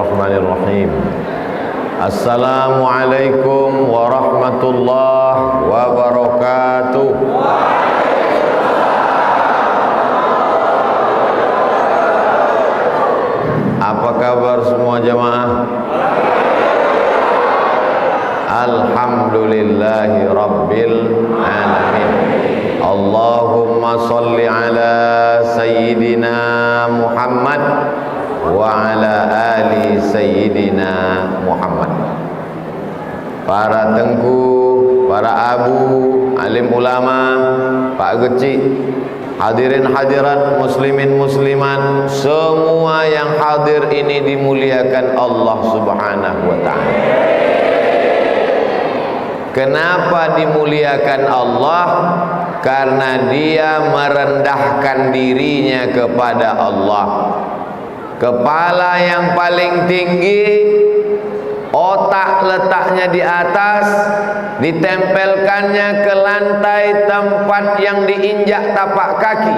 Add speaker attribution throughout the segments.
Speaker 1: Bismillahirrahmanirrahim. Assalamualaikum warahmatullahi wabarakatuh. Apa kabar semua jamaah? Alhamdulillahi rabbil alamin. Allahumma salli ala sayyidina Muhammad wa ala ali sayyidina Muhammad. Para tengku, para abu, alim ulama, Pak Geci, hadirin hadirat, muslimin muslimat, semua yang hadir ini dimuliakan Allah Subhanahu wa taala. Kenapa dimuliakan Allah? Karena dia merendahkan dirinya kepada Allah. Kepala yang paling tinggi, otak letaknya di atas, ditempelkannya ke lantai tempat yang diinjak tapak kaki.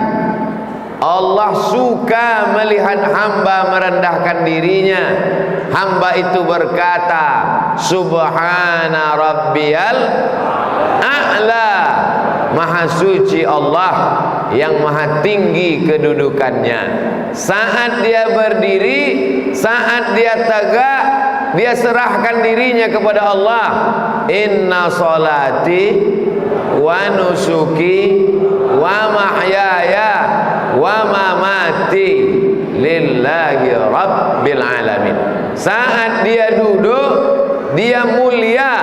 Speaker 1: Allah suka melihat hamba merendahkan dirinya. Hamba itu berkata, Subhana Rabbiyal A'la. Maha suci Allah yang maha tinggi kedudukannya. Saat dia berdiri, saat dia tegak, dia serahkan dirinya kepada Allah. Inna salati wa nusuki wa mahyaya wa mamati lillahi rabbil alamin. Saat dia duduk, dia mulia,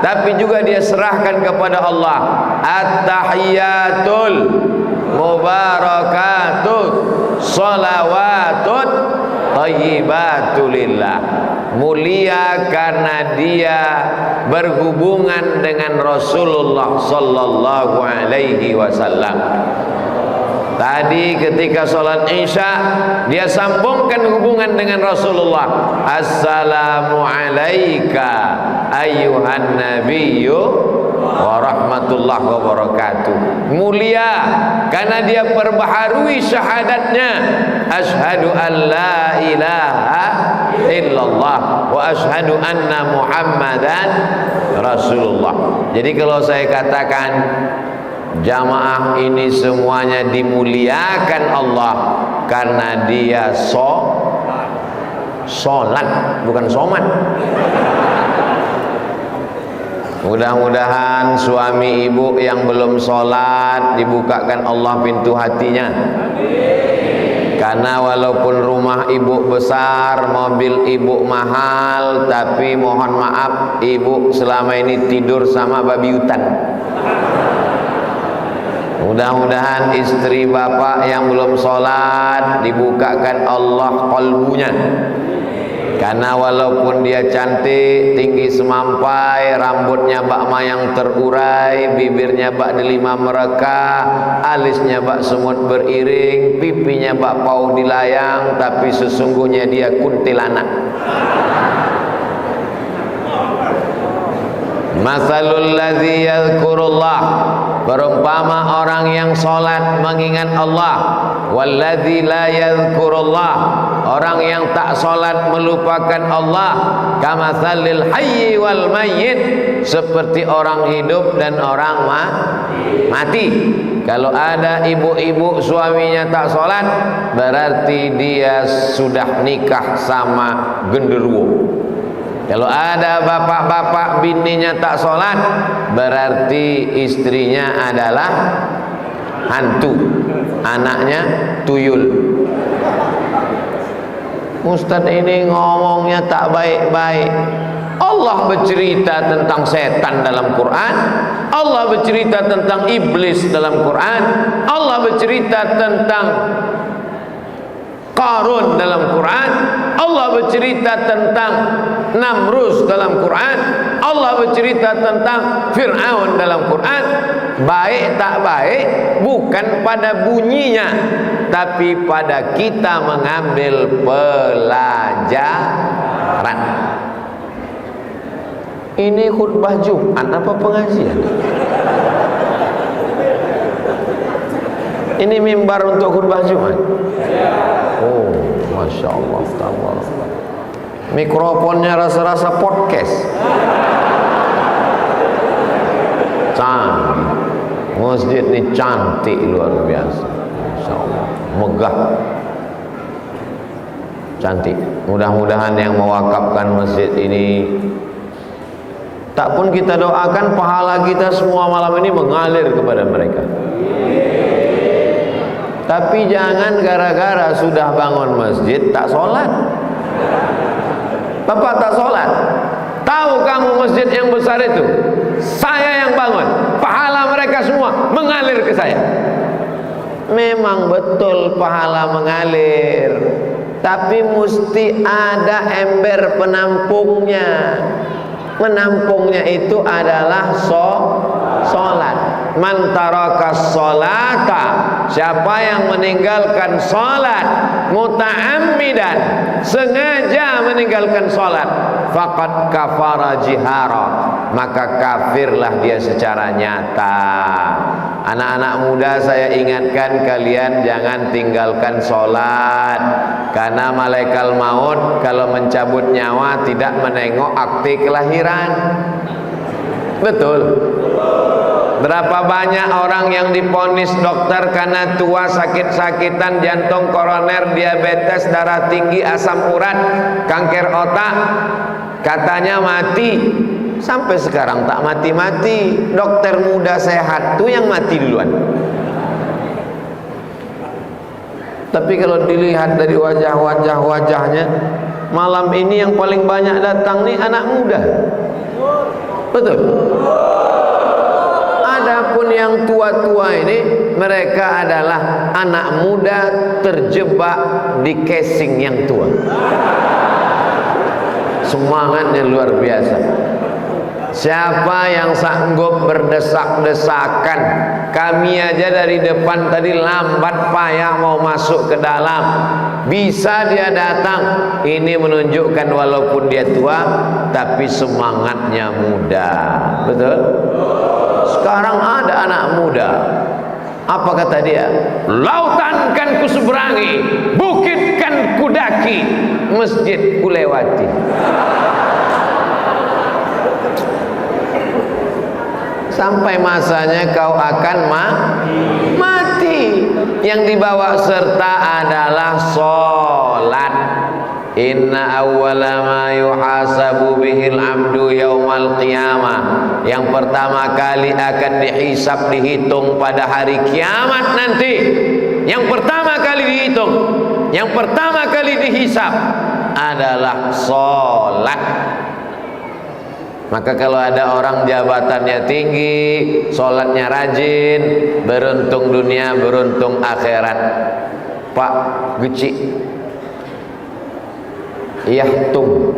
Speaker 1: tapi juga dia serahkan kepada Allah. At-tahiyatul mubarakatut sholawatut thayyibatulillah. Mulia karena dia berhubungan dengan Rasulullah sallallahu alaihi wasallam. Tadi ketika sholat Isya, dia sambungkan hubungan dengan Rasulullah. Assalamu alaika ayyuhan nabiyyu wa rahmatullahi wa barakatuh. Mulia karena dia perbaharui syahadatnya. Asyhadu an la ilaha illallah wa asyhadu anna Muhammadan Rasulullah. Jadi kalau saya katakan jamaah ini semuanya dimuliakan Allah karena dia sholat, bukan somat. Mudah-mudahan suami ibu yang belum sholat dibukakan Allah pintu hatinya. Karena walaupun rumah ibu besar, mobil ibu mahal, tapi mohon maaf ibu selama ini tidur sama babi hutan. Mudah-mudahan istri bapak yang belum sholat dibukakan Allah qalbunya. Karena walaupun dia cantik, tinggi semampai, rambutnya bak mayang terurai, bibirnya bak delima mereka, alisnya bak semut beriring, pipinya bak pau dilayang, tapi sesungguhnya dia kuntilanak. Masalul ladzi yadhkurullah, perumpama orang yang salat mengingat Allah, walladzi la yadhkurullah, orang yang tak salat melupakan Allah, kamatsalil hayyi wal mayyit, seperti orang hidup dan orang mati. Kalau ada ibu-ibu suaminya tak salat, berarti dia sudah nikah sama genderuwo. Kalau ada bapak-bapak bininya tak sholat, berarti istrinya adalah hantu, anaknya tuyul. Ustadz ini ngomongnya tak baik-baik. Allah bercerita tentang setan dalam Quran, Allah bercerita tentang iblis dalam Quran, Allah bercerita tentang Qarun dalam Quran, Allah bercerita tentang Namrus dalam Quran, Allah bercerita tentang Fir'aun dalam Quran. Baik tak baik bukan pada bunyinya, tapi pada kita mengambil pelajaran. Ini khutbah Jumat apa pengajian? Ini mimbar untuk khutbah Jumat. Oh, Masya Allah. Mikrofonnya rasa-rasa podcast. Canggih. Masjid ini cantik luar biasa. Insya Allah. Megah. Cantik. Mudah-mudahan yang mewakafkan masjid ini, tak pun kita doakan pahala kita semua malam ini mengalir kepada mereka. Tapi jangan gara-gara sudah bangun masjid tak sholat. Bapak tak sholat. Tahu kamu masjid yang besar itu saya yang bangun, pahala mereka semua mengalir ke saya. Memang betul pahala mengalir, tapi mesti ada ember penampungnya. Menampungnya itu adalah sholat. Man tarakas sholata, siapa yang meninggalkan sholat muta'ammidan, sengaja meninggalkan sholat, faqad kafara jihara, maka kafirlah dia secara nyata. Anak-anak muda, saya ingatkan kalian jangan tinggalkan sholat, karena malaikat maut kalau mencabut nyawa tidak menengok akte kelahiran. Betul. Berapa banyak orang yang diponis dokter karena tua, sakit-sakitan, jantung koroner, diabetes, darah tinggi, asam urat, kanker otak, katanya mati. Sampai sekarang tak mati-mati. Dokter muda sehat tuh yang mati duluan. Tapi kalau dilihat dari wajahnya, malam ini yang paling banyak datang nih anak muda. Betul. Adapun yang tua-tua ini, mereka adalah anak muda terjebak di casing yang tua. Semangatnya luar biasa. Siapa yang sanggup berdesak-desakan? Kami aja dari depan tadi lambat payah mau masuk ke dalam, bisa dia datang. Ini menunjukkan walaupun dia tua, tapi semangatnya muda. Betul? Sekarang ada anak muda, apa kata dia? Lautan kan kuseberangi, bukit kan kudaki, masjid kulewati. Sampai masanya kau akan mati. Yang dibawa serta adalah sholat. Inna awwala ma yuhasabu bihil abdu yaumal qiyamah, yang pertama kali akan dihisab, dihitung pada hari kiamat nanti. Yang pertama kali dihitung, yang pertama kali dihisab adalah sholat. Maka kalau ada orang jabatannya tinggi, sholatnya rajin, beruntung dunia, beruntung akhirat. Pak Geci Yahtum,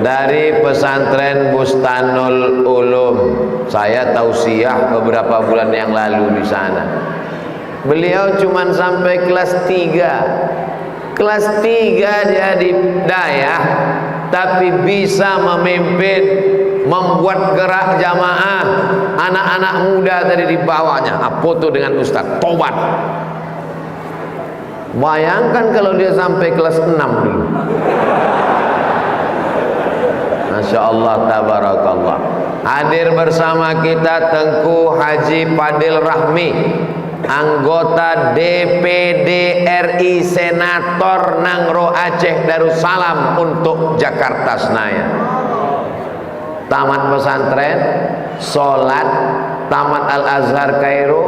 Speaker 1: dari pesantren Bustanul Ulum, saya tausiah beberapa bulan yang lalu di sana. Beliau cuman sampai kelas 3. Kelas 3 dia di dayah, tapi bisa memimpin, membuat gerak jamaah. Anak-anak muda tadi di bawahnya, foto dengan ustaz, tobat. Bayangkan kalau dia sampai kelas 6 dulu. Masya Allah, tabarakallah. Hadir bersama kita Tengku Haji Padil Rahmi, anggota DPD RI, Senator Nangro Aceh Darussalam untuk Jakarta Senayan. Tamat pesantren, sholat, tamat Al-Azhar Kairo,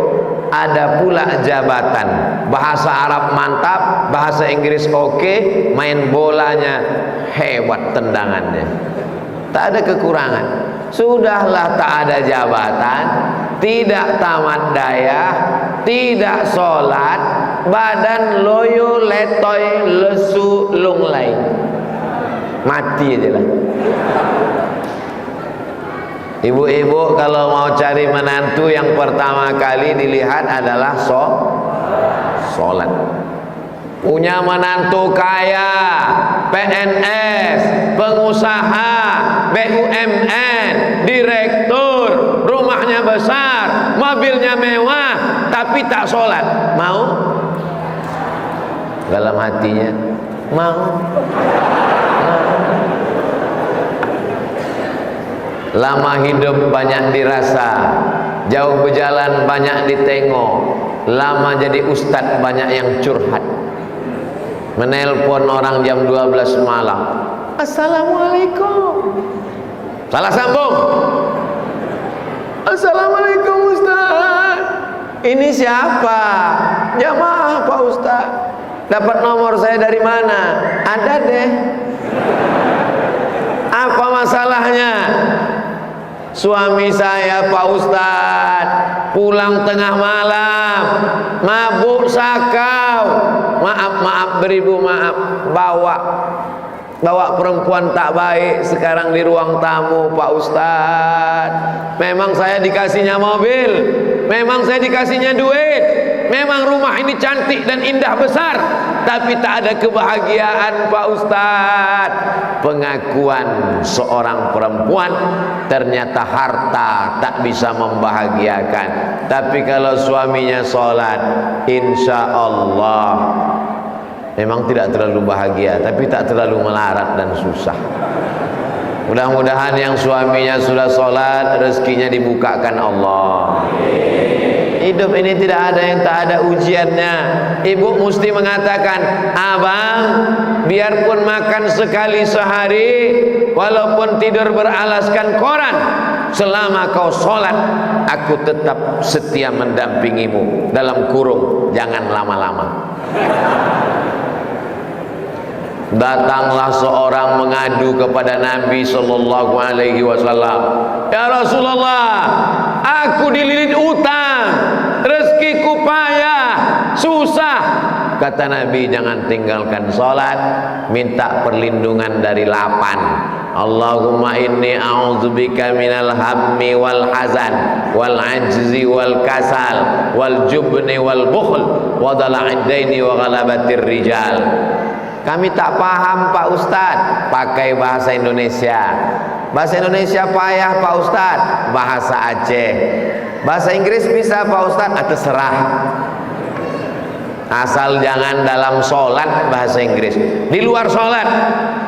Speaker 1: ada pula jabatan, bahasa Arab mantap, bahasa Inggris oke, main bolanya hebat, tendangannya tak ada kekurangan. Sudahlah tak ada jabatan, tidak tamat daya, tidak sholat, badan loyo letoy lesu lunglai, mati aja lah. Ibu-ibu kalau mau cari menantu, yang pertama kali dilihat adalah sholat. Punya menantu kaya, PNS, pengusaha, BUMN, direktur, rumahnya besar, mobilnya mewah, tapi tak sholat, mau? dalam hatinya mau. Lama hidup banyak dirasa, jauh berjalan banyak ditengok, lama jadi ustadz banyak yang curhat. Menelpon orang jam 12 malam, assalamualaikum, salah sambung, assalamualaikum ustaz, ini siapa? Jamaah Pak Ustaz. Dapat nomor saya dari mana? Ada deh. Apa masalahnya? Suami saya Pak Ustaz pulang tengah malam, mabuk sakau, maaf beribu maaf, bawa perempuan tak baik sekarang di ruang tamu Pak Ustaz. Memang saya dikasihnya mobil, memang saya dikasihnya duit, memang rumah ini cantik dan indah besar, tapi tak ada kebahagiaan Pak Ustaz. Pengakuan seorang perempuan, ternyata harta tak bisa membahagiakan, tapi kalau suaminya sholat, insya Allah memang tidak terlalu bahagia, tapi tak terlalu melarat dan susah. Mudah-mudahan yang suaminya sudah sholat, rezekinya dibukakan Allah. Hidup ini tidak ada yang tak ada ujiannya. Ibu mesti mengatakan, abang, biarpun makan sekali sehari, walaupun tidur beralaskan koran, selama kau sholat, aku tetap setia mendampingimu. Dalam kurung, jangan lama-lama. Datanglah seorang mengadu kepada Nabi sallallahu alaihi wasallam, ya Rasulullah, aku dililit utang, rezekiku payah, susah. Kata Nabi, jangan tinggalkan salat, minta perlindungan dari 8. Allahumma inni a'udzubika minal hammi wal hazan wal ajzi wal kasal wal jubni wal bukhl wa dala'id daini wa ghalabatir rijal. Kami tak paham Pak Ustadz, pakai bahasa Indonesia. Bahasa Indonesia payah Pak Ustadz, bahasa Aceh. Bahasa Inggris bisa Pak Ustadz, terserah. Asal jangan dalam sholat bahasa Inggris. Di luar sholat,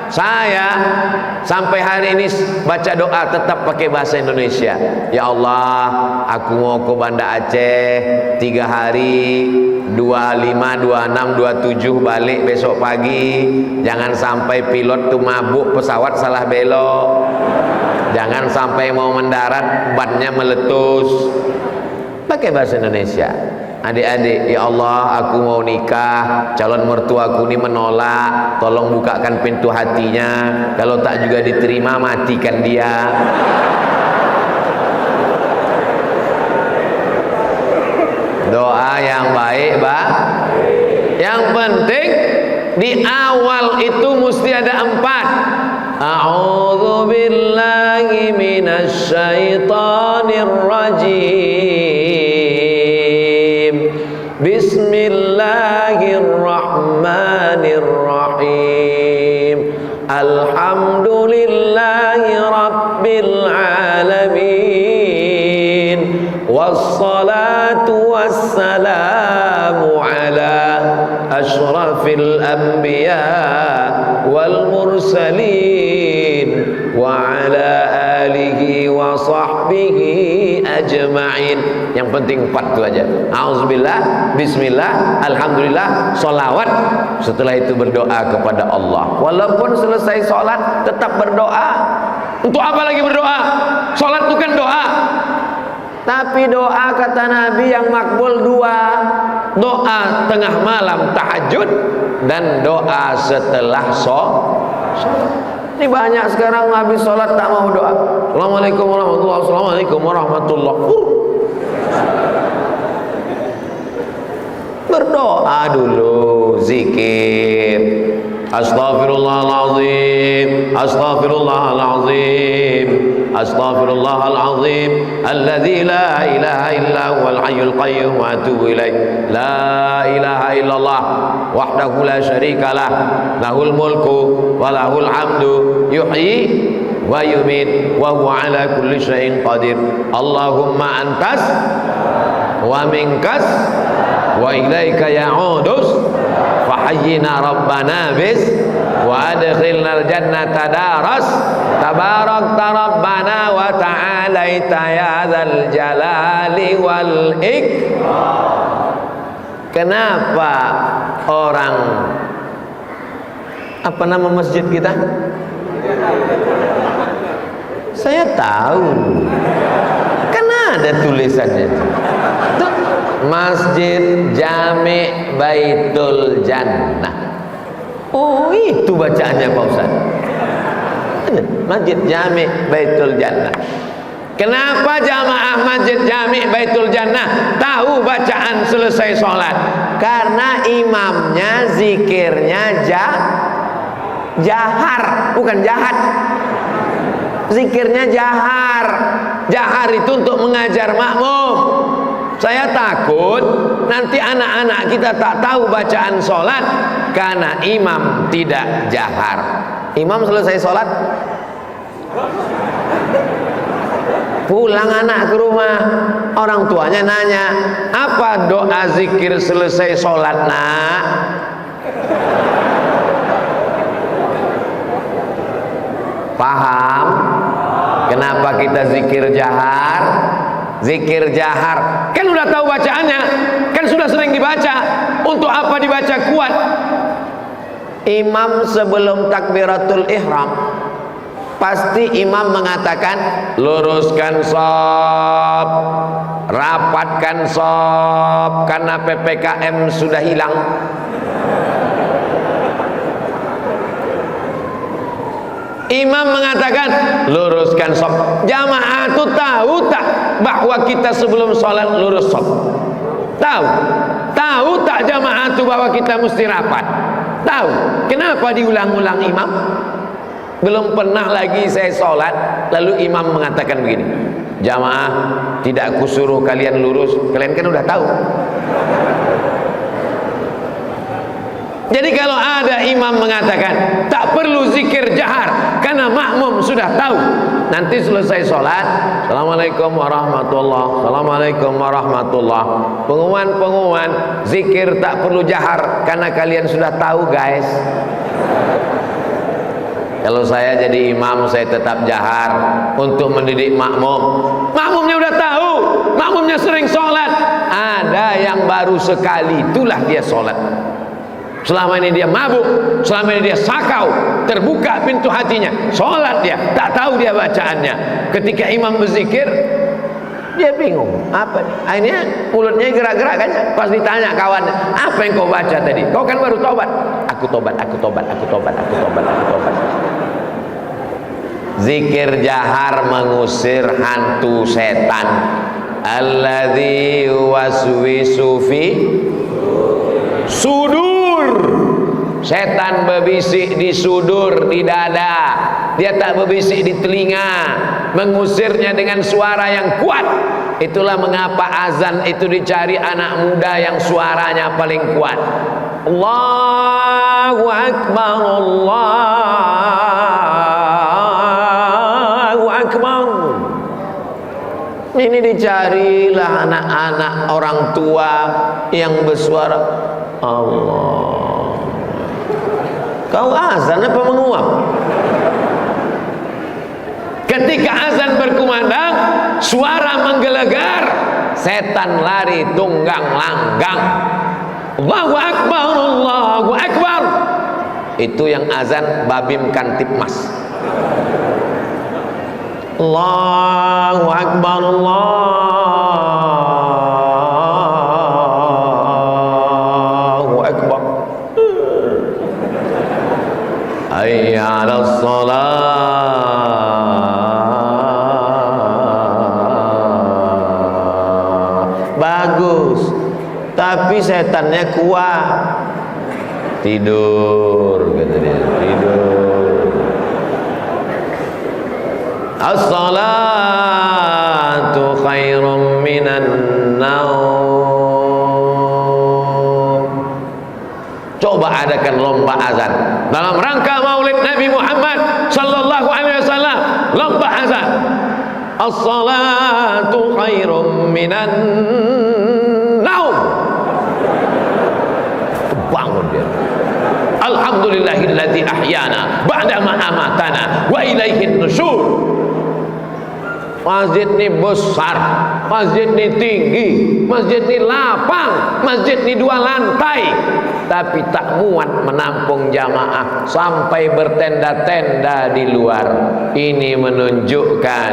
Speaker 1: saya sampai hari ini baca doa tetap pakai bahasa Indonesia. Ya Allah, aku mau ke Banda Aceh 3 hari, 25, 26, 27 balik besok pagi. Jangan sampai pilot tuh mabuk, pesawat salah belok. Jangan sampai mau mendarat bannya meletus. Pakai bahasa Indonesia. Adik-adik, ya Allah, aku mau nikah, calon mertuaku ini menolak, tolong bukakan pintu hatinya. Kalau tak juga diterima, matikan dia. Doa yang baik, Pak. Yang penting di awal itu mesti ada 4. A'udzu billahi minasyaitonir rajim. Bismillahirrahmanirrahim. Alhamdulillahi rabbil alamin. Wassalatu wassalamu ala ashrafil anbiya wal mursalin wa ala alihi wa sahbihi ajma'in. Yang penting 4 itu aja. Auzubillah, bismillah, alhamdulillah, sholawat. Setelah itu berdoa kepada Allah. Walaupun selesai sholat tetap berdoa. Untuk apa lagi berdoa? Sholat itu kan doa. Tapi doa kata Nabi yang makbul 2. Doa tengah malam tahajud dan doa setelah sholat. Ini banyak sekarang habis sholat tak mau doa. Assalamualaikum warahmatullahi wabarakatuh. Assalamualaikum warahmatullahi wabarakatuh. Berdoa dulu, zikir. Astaghfirullahalazim, astaghfirullahalazim, astaghfirullahalazim, alladzi la ilaha illa huwal hayyul qayyum wa atubu ilaih. La ilaha illallah wahdahu la syarikalah, lahul mulku wa lahul hamdu, yuhyi wa yumit wa huwa ala kulli syai'in qadir. Allahumma antas wa minkas wa ilaika ya'udus fahayyina rabbana bis wa adkhilnal jannata daras tabarakta rabbana wa ta'alaita ya dzal jalali wal ikram. Kenapa orang, apa nama masjid kita? Saya tahu, karena ada tulisannya itu. Masjid Jami Baitul Jannah. Oh, itu bacaannya Pak Ustaz. Masjid Jami Baitul Jannah. Kenapa jamaah Masjid Jami Baitul Jannah tahu bacaan selesai sholat? Karena imamnya zikirnya jahar, bukan jahat. Zikirnya jahar. Jahar itu untuk mengajar makmum. Saya takut nanti anak-anak kita tak tahu bacaan sholat karena imam tidak jahar. Imam selesai sholat, pulang anak ke rumah, orang tuanya nanya, apa doa zikir selesai sholat nak? Paham? Kenapa kita zikir jahar? Zikir jahar kan udah tahu bacaannya, kan sudah sering dibaca. Untuk apa dibaca kuat? Imam sebelum takbiratul ihram pasti imam mengatakan luruskan shaf, rapatkan shaf, karena PPKM sudah hilang. Imam mengatakan luruskan shaf. Jamaah itu tahu tak bahwa kita sebelum sholat lurus shaf? Tahu? Tahu tak jamaah itu bahwa kita mesti rapat? Tahu? Kenapa diulang-ulang imam? Belum pernah lagi saya sholat lalu imam mengatakan begini, jamaah tidak aku suruh kalian lurus, kalian kan udah tahu. Jadi kalau ada imam mengatakan tak perlu zikir jahar karena makmum sudah tahu, nanti selesai sholat, assalamualaikum warahmatullah, assalamualaikum warahmatullah, pengumuman zikir tak perlu jahar karena kalian sudah tahu guys. Kalau saya jadi imam, saya tetap jahar untuk mendidik makmum. Makmumnya udah tahu, makmumnya sering sholat. Ada yang baru sekali, itulah dia sholat. Selama ini dia mabuk, selama ini dia sakau, terbuka pintu hatinya, sholat dia, tak tahu dia bacaannya. Ketika imam berzikir, dia bingung, apa nih? Akhirnya mulutnya gerak-gerak kan. Pas ditanya kawannya, apa yang kau baca tadi? Kau kan baru tobat. Aku tobat, aku tobat, aku tobat, aku tobat, aku tobat. Zikir jahar mengusir hantu setan. Alladzi waswisu fi sudur. Setan berbisik di sudur, di dada. Dia tak berbisik di telinga. Mengusirnya dengan suara yang kuat. Itulah mengapa azan itu dicari anak muda yang suaranya paling kuat. Allahu Akbar, Allahu Akbar. Ini dicarilah anak-anak orang tua yang bersuara Allah. Kau azan apa menguap? Ketika azan berkumandang, suara menggelegar, setan lari tunggang langgang. Allahu Akbar, Allahu Akbar. Itu yang azan Babim Kantipmas. Allahu Akbar, Allahu Akbar. Hayya 'alas shalah. Bagus, tapi setannya kuat. Tidur, kata dia, tidur. As-salatu khairum minan naum. Coba adakan lomba azan dalam rangka Maulid Nabi Muhammad sallallahu alaihi wasallam. Lomba azan. As-salatu khairum minan naum. bangun dia. Alhamdulillahilladzi ahyana ba'da ma amatana wa ilaihin nusyur. Masjid ini besar, masjid ini tinggi, masjid ini lapang, masjid ini 2 lantai, tapi tak muat menampung jamaah sampai bertenda-tenda di luar. Ini menunjukkan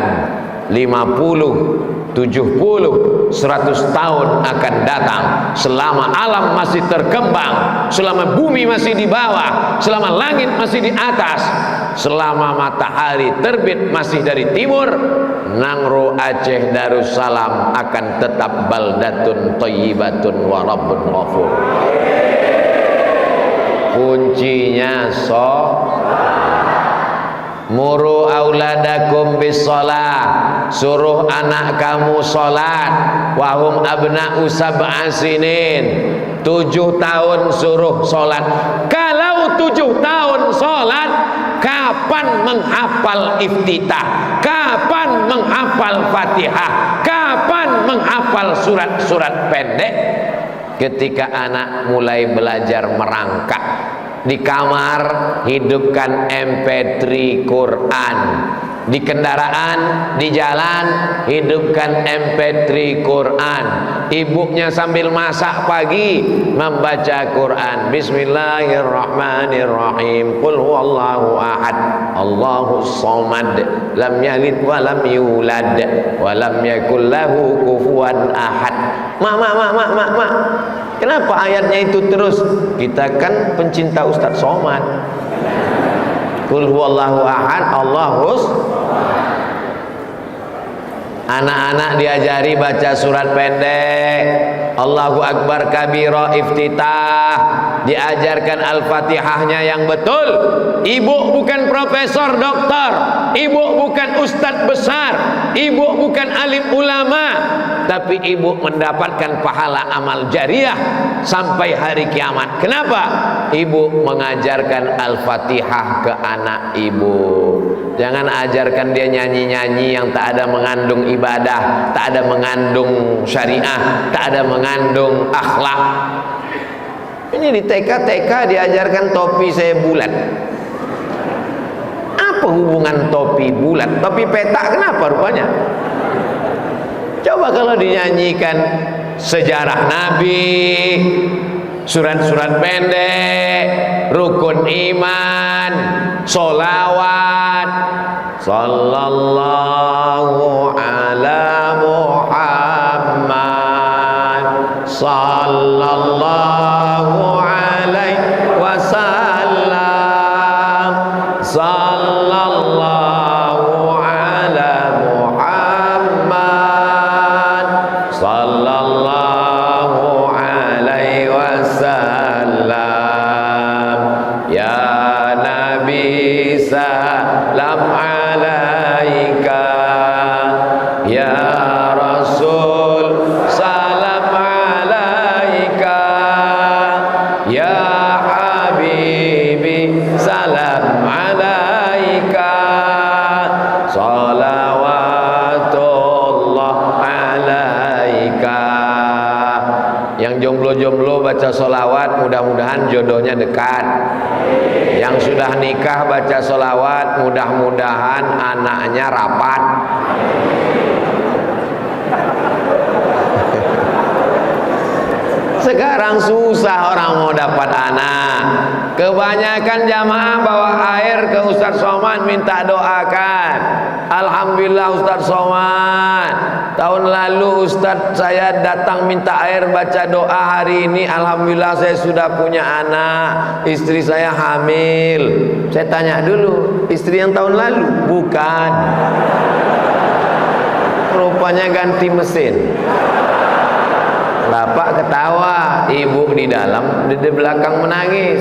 Speaker 1: 50, 70, 100 tahun akan datang, selama alam masih terkembang, selama bumi masih di bawah, selama langit masih di atas, selama matahari terbit masih dari timur, Nangro Aceh Darussalam akan tetap baldatun thayyibatun wa rabbun ghafur. Kuncinya muru auladakum bisolah, suruh anak kamu sholat. Wahum abna'u sab'a sinin, 7 tahun suruh sholat. Kalau 7 tahun sholat, kapan menghafal iftitah? Kapan menghafal Fatihah? Kapan menghafal surat-surat pendek? Ketika anak mulai belajar merangkak di kamar, hidupkan MP3 Quran. Di kendaraan, di jalan, hidupkan MP3 Quran. Ibunya sambil masak pagi membaca Quran. Bismillahirrahmanirrahim. Qul huwallahu ahad, Allahus samad, lam yalid wa lam yulad wa lam yakul lahu kufuwan ahad. Mak, kenapa ayatnya itu terus? Kita kan pencinta Ustadz Somad. Qul huwallahu ahad, Allahus. Anak-anak diajari baca surat pendek, Allahu Akbar kabira iftitah, diajarkan Al-Fatihahnya yang betul. Ibu bukan profesor doktor, ibu bukan ustadz besar, ibu bukan alim ulama, tapi ibu mendapatkan pahala amal jariah sampai hari kiamat. Kenapa? Ibu mengajarkan Al-Fatihah ke anak ibu. Jangan ajarkan dia nyanyi-nyanyi yang tak ada mengandung ibadah, tak ada mengandung syariah, tak ada mengandung akhlak. Ini di TK diajarkan topi saya bulat. Apa hubungan topi bulat? Topi petak kenapa rupanya? Coba kalau dinyanyikan sejarah Nabi, surat-surat pendek, rukun iman, sholawat, sallallahu ala Muhammad, sallallahu alaihi wasallam, sallallahu ala Muhammad, sallallahu alaihi wasallam. Ya Nabi salam alaika, ya Rasul salam alaika, ya Habibi salam alaika, salawatullah alaika. Yang jomblo-jomblo baca sholawat, mudah-mudahan jodohnya dekat. Yang sudah nikah baca sholawat, mudah-mudahan anaknya rapat. Sekarang susah orang mau dapat anak. Kebanyakan jamaah bawa air ke Ustadz Somad minta doakan. Alhamdulillah Ustadz Somad, tahun lalu Ustadz saya datang minta air baca doa, hari ini alhamdulillah saya sudah punya anak, istri saya hamil. Saya tanya dulu, istri yang tahun lalu? Bukan, rupanya ganti mesin. Bapak ketawa, ibu di dalam, di belakang menangis.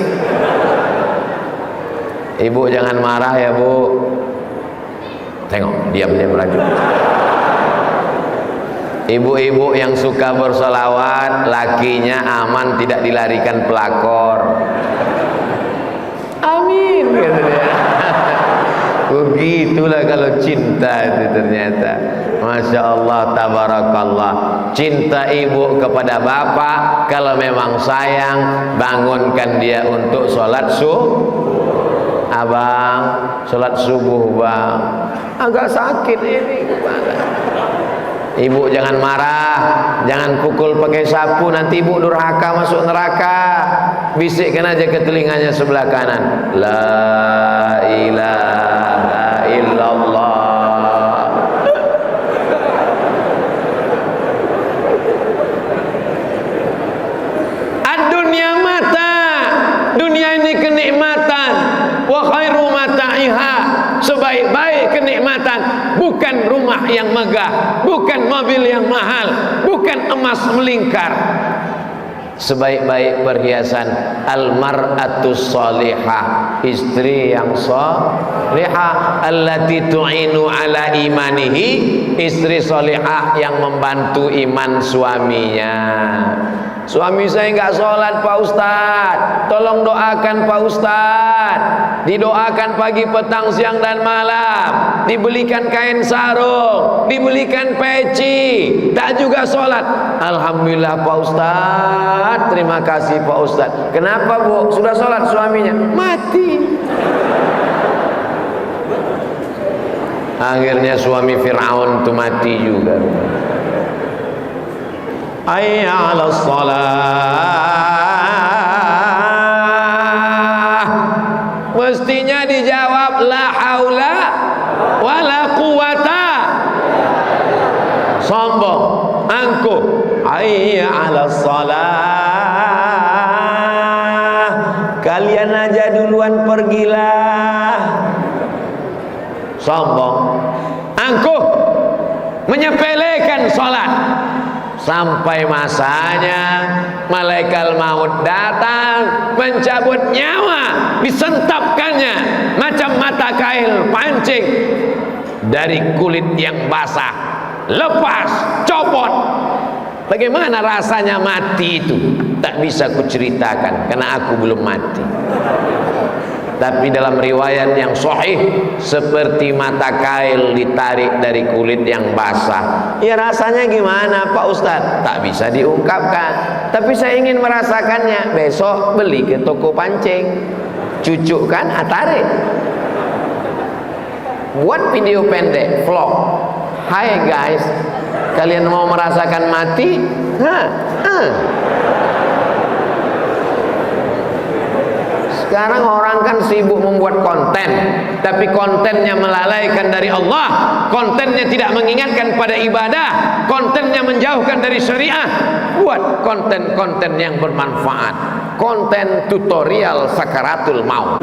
Speaker 1: Ibu jangan marah ya bu. Tengok, diam-diam lagi. Ibu-ibu yang suka bersolawat, lakinya aman tidak dilarikan pelakor. Amin, kata dia. Begitulah kalau cinta itu ternyata. Masya Allah, tabarakallah. Cinta ibu kepada bapak, kalau memang sayang, bangunkan dia untuk sholat subuh. Abang, sholat subuh bang, agak sakit ini. Ibu jangan marah, jangan pukul pakai sapu, nanti ibu durhaka masuk neraka. Bisikkan aja ke telinganya sebelah kanan, la ilaha illallah. Ad-dunya mata, dunia ini kenikmatan. Wa khairu mata'iha, sebaik-baik kenikmatan bukan rumah yang megah, bukan mobil yang mahal, bukan emas melingkar. Sebaik-baik perhiasan al-mar'atus salihah, istri yang salihah, allati tu'inu ala imanihi, istri salihah yang membantu iman suaminya. Suami saya enggak sholat Pak Ustadz, tolong doakan Pak Ustadz. Didoakan pagi, petang, siang dan malam, dibelikan kain sarung, dibelikan peci, tak juga sholat. Alhamdulillah Pak Ustadz, terima kasih Pak Ustadz. Kenapa Bu? Sudah sholat suaminya? Mati. Akhirnya suami Fir'aun itu mati juga. Hayya 'alas shalah, mestinya dijawab la haula wala quwata. Sombong, angkuh. Hayya 'alas shalah, kalian aja duluan pergilah. Sombong, angkuh, menyepelekan sholat. Sampai masanya malaikat maut datang mencabut nyawa, disentapkannya macam mata kail pancing dari kulit yang basah, lepas, copot. Bagaimana rasanya mati itu? Tak bisa kuceritakan karena aku belum mati. Tapi dalam riwayat yang sahih, seperti mata kail ditarik dari kulit yang basah. Ya rasanya gimana Pak Ustadz? Tak bisa diungkapkan. Tapi saya ingin merasakannya. Besok beli ke toko pancing, cucukkan, tarik. Buat video pendek, vlog. Hai guys, kalian mau merasakan mati? Sekarang orang kan sibuk membuat konten, tapi kontennya melalaikan dari Allah, kontennya tidak mengingatkan pada ibadah, kontennya menjauhkan dari syariah. Buat konten-konten yang bermanfaat, konten tutorial sakaratul maut.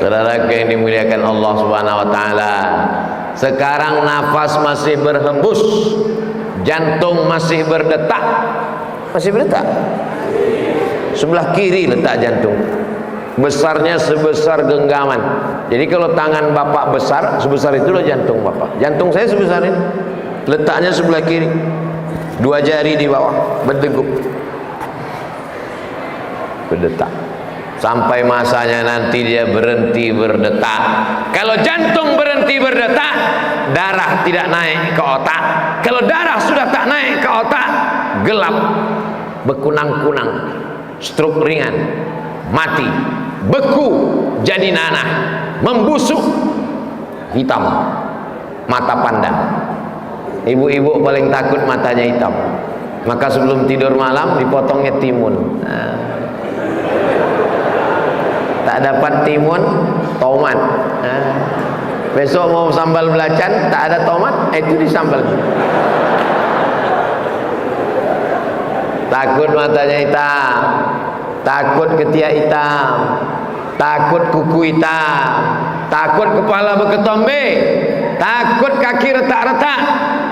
Speaker 1: Saudara yang dimuliakan Allah Subhanahu wa taala, sekarang nafas masih berhembus, jantung masih berdetak. Masih berdetak? Sebelah kiri letak jantung, besarnya sebesar genggaman. Jadi kalau tangan bapak besar, sebesar itulah jantung bapak. Jantung saya sebesar ini, letaknya sebelah kiri, 2 jari di bawah, berdegup, berdetak. Sampai masanya nanti dia berhenti berdetak. Kalau jantung berhenti berdetak, darah tidak naik ke otak. Kalau darah sudah tak naik ke otak, gelap, berkunang-kunang, stroke ringan, mati, beku, jadi nanah, membusuk, hitam, mata pandang. Ibu-ibu paling takut matanya hitam, maka sebelum tidur malam dipotongnya timun. Tak dapat timun, tomat. Besok mau sambal belacan, tak ada tomat, itu disambal. Takut matanya hitam, takut ketiak hitam, takut kuku hitam, takut kepala berketombe, takut kaki retak-retak,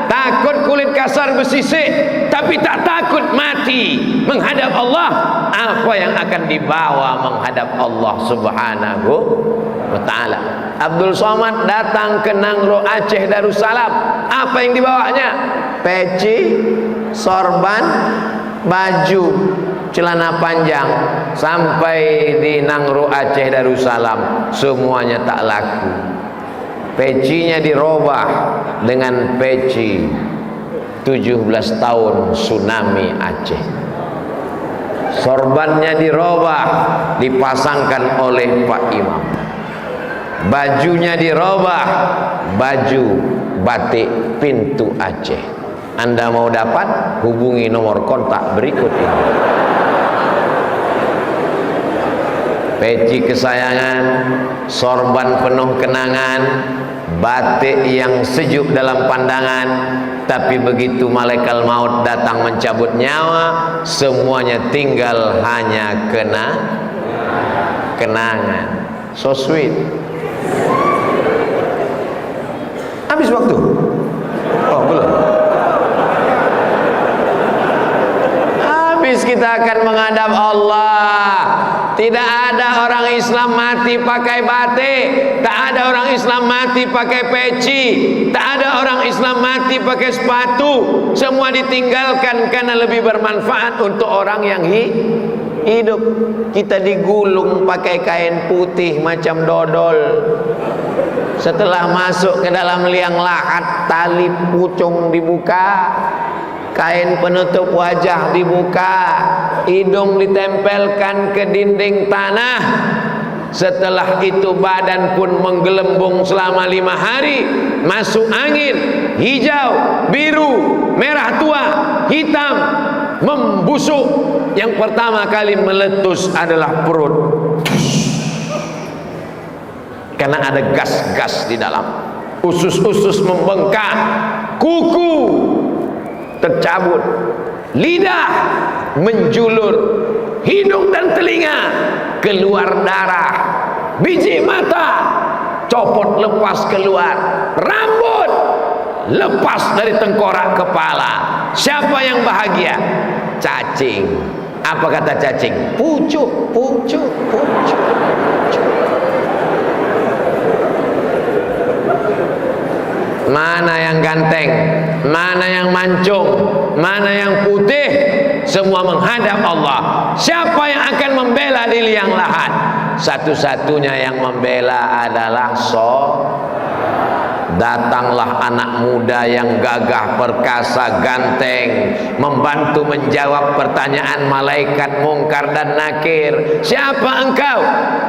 Speaker 1: takut kulit kasar bersisik, tapi tak takut mati menghadap Allah. Apa yang akan dibawa menghadap Allah Subhanahu wa ta'ala? Abdul Somad datang ke Nangro Aceh Darussalam. Apa yang dibawanya? Peci, sorban, baju, celana panjang. Sampai di Nangro Aceh Darussalam semuanya tak laku. pecinya dirobah dengan peci 17 tahun tsunami Aceh. Sorbannya dirobah, dipasangkan oleh Pak Imam. Bajunya dirobah, baju batik pintu Aceh. Anda mau dapat, hubungi nomor kontak berikut ini. Peci kesayangan, sorban penuh kenangan, batik yang sejuk dalam pandangan, tapi begitu malaikat maut datang mencabut nyawa, semuanya tinggal hanya kenangan. So sweet. Habis waktu? Oh, belum. Habis, kita akan menghadap Allah. Tidak ada orang Islam mati pakai batik, tak ada orang Islam mati pakai peci, tak ada orang Islam mati pakai sepatu. Semua ditinggalkan karena lebih bermanfaat untuk orang yang hidup. Kita digulung pakai kain putih macam dodol. Setelah masuk ke dalam liang lahat, tali pucung dibuka, kain penutup wajah dibuka, hidung ditempelkan ke dinding tanah. Setelah itu badan pun menggelembung selama 5 hari. Masuk angin, hijau, biru, merah tua, hitam, membusuk. Yang pertama kali meletus adalah perut, karena ada gas-gas di dalam. Usus-usus membengkak, kuku tercabut, lidah menjulur, hidung dan telinga keluar darah, biji mata copot lepas keluar, rambut lepas dari tengkorak kepala. Siapa yang bahagia? Cacing. Apa kata cacing? Pucuk, pucuk, pucuk, pucuk. Mana yang ganteng, mana yang mancung, mana yang putih, semua menghadap Allah. Siapa yang akan membela di liang lahat? Satu-satunya yang membela adalah Datanglah anak muda yang gagah, perkasa, ganteng, membantu menjawab pertanyaan malaikat mungkar dan nakir. Siapa engkau?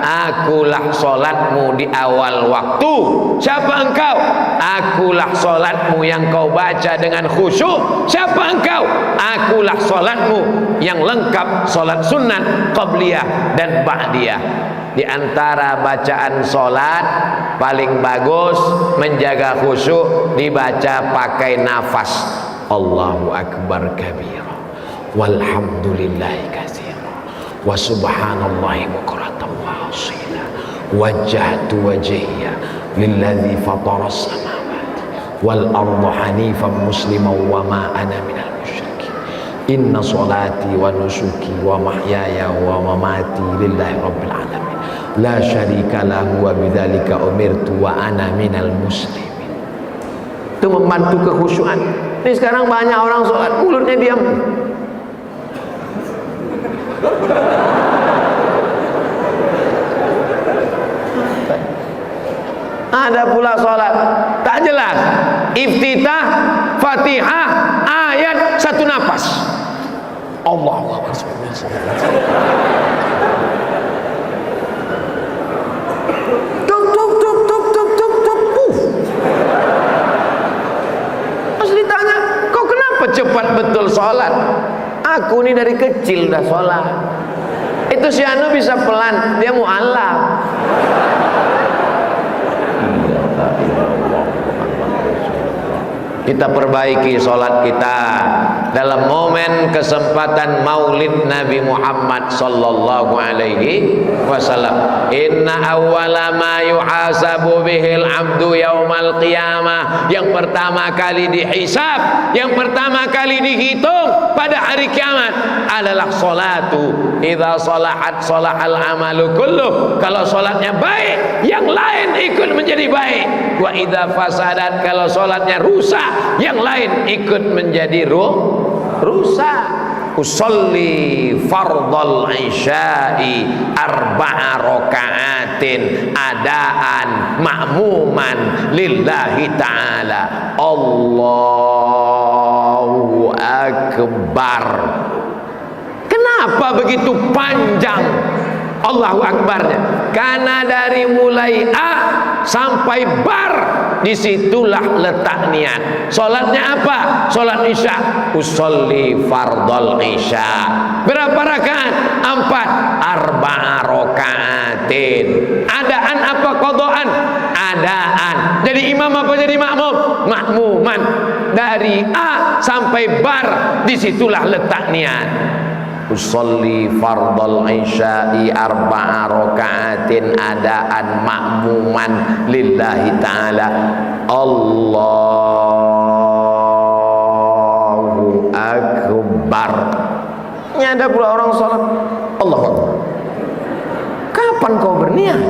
Speaker 1: Akulah solatmu di awal waktu. Siapa engkau? Akulah solatmu yang kau baca dengan khusyuk. Siapa engkau? Akulah solatmu yang lengkap, solat sunat, qabliyah dan ba'diyah. Di antara bacaan solat paling bagus menjaga khusyuk dibaca pakai nafas. Allahu akbar kabira, walhamdulillahi katsira, wa subhanallahi bukratan wa asila, wajjahtu wajhiya lilladzi fatara as-samawati wal arda hanifan musliman wa ma ana minal musyrikin. Inna salati wa nusuki wa mahyaya wa mamati lillahi rabbil alamin, la syarika lahu wa bidzalika umirtu wa ana minal muslimin. Itu membantu kekhusyuan. Ini sekarang banyak orang sholat mulutnya diam. Ada pula sholat tak jelas, iftitah, fatihah, ayat satu nafas. Allahu akbar. Cepat betul sholat. Aku ini dari kecil dah sholat. Itu si Anu bisa pelan, dia mu'alaf. Kita perbaiki sholat kita dalam momen kesempatan maulid Nabi Muhammad sallallahu alaihi wasallam. Inna awwala ma yuhasabu bihil abdu yaumal qiyamah. Yang pertama kali dihisab, yang pertama kali dihitung pada hari kiamat adalah sholatu. Idza salahat salahal amalu kulluh. Kalau sholatnya baik, yang lain ikut menjadi baik. Wa idza fasadat, kalau sholatnya rusak, yang lain ikut menjadi rusak. usolli fardal isya'i arba'a raka'atin adaan ma'muman lillahi ta'ala. Allahu akbar. Kenapa begitu panjang Allahu akbarnya? Karena dari mulai A sampai bar, disitulah letak niat. Solatnya apa? Solat isya. Usolli fardal isya. Berapa rakaat? 4. Arba'a rakaatin. Adaan apa qadaan? Adaan. Jadi imam apa jadi makmum? Makmuman. Dari A sampai bar, disitulah letak niat. Usolli fardal isya'i arba'a raka'atin adaan ma'muman lillahi ta'ala. Allahu akbar. Ini ada pula orang salat Allahu akbar. Kapan kau berniat?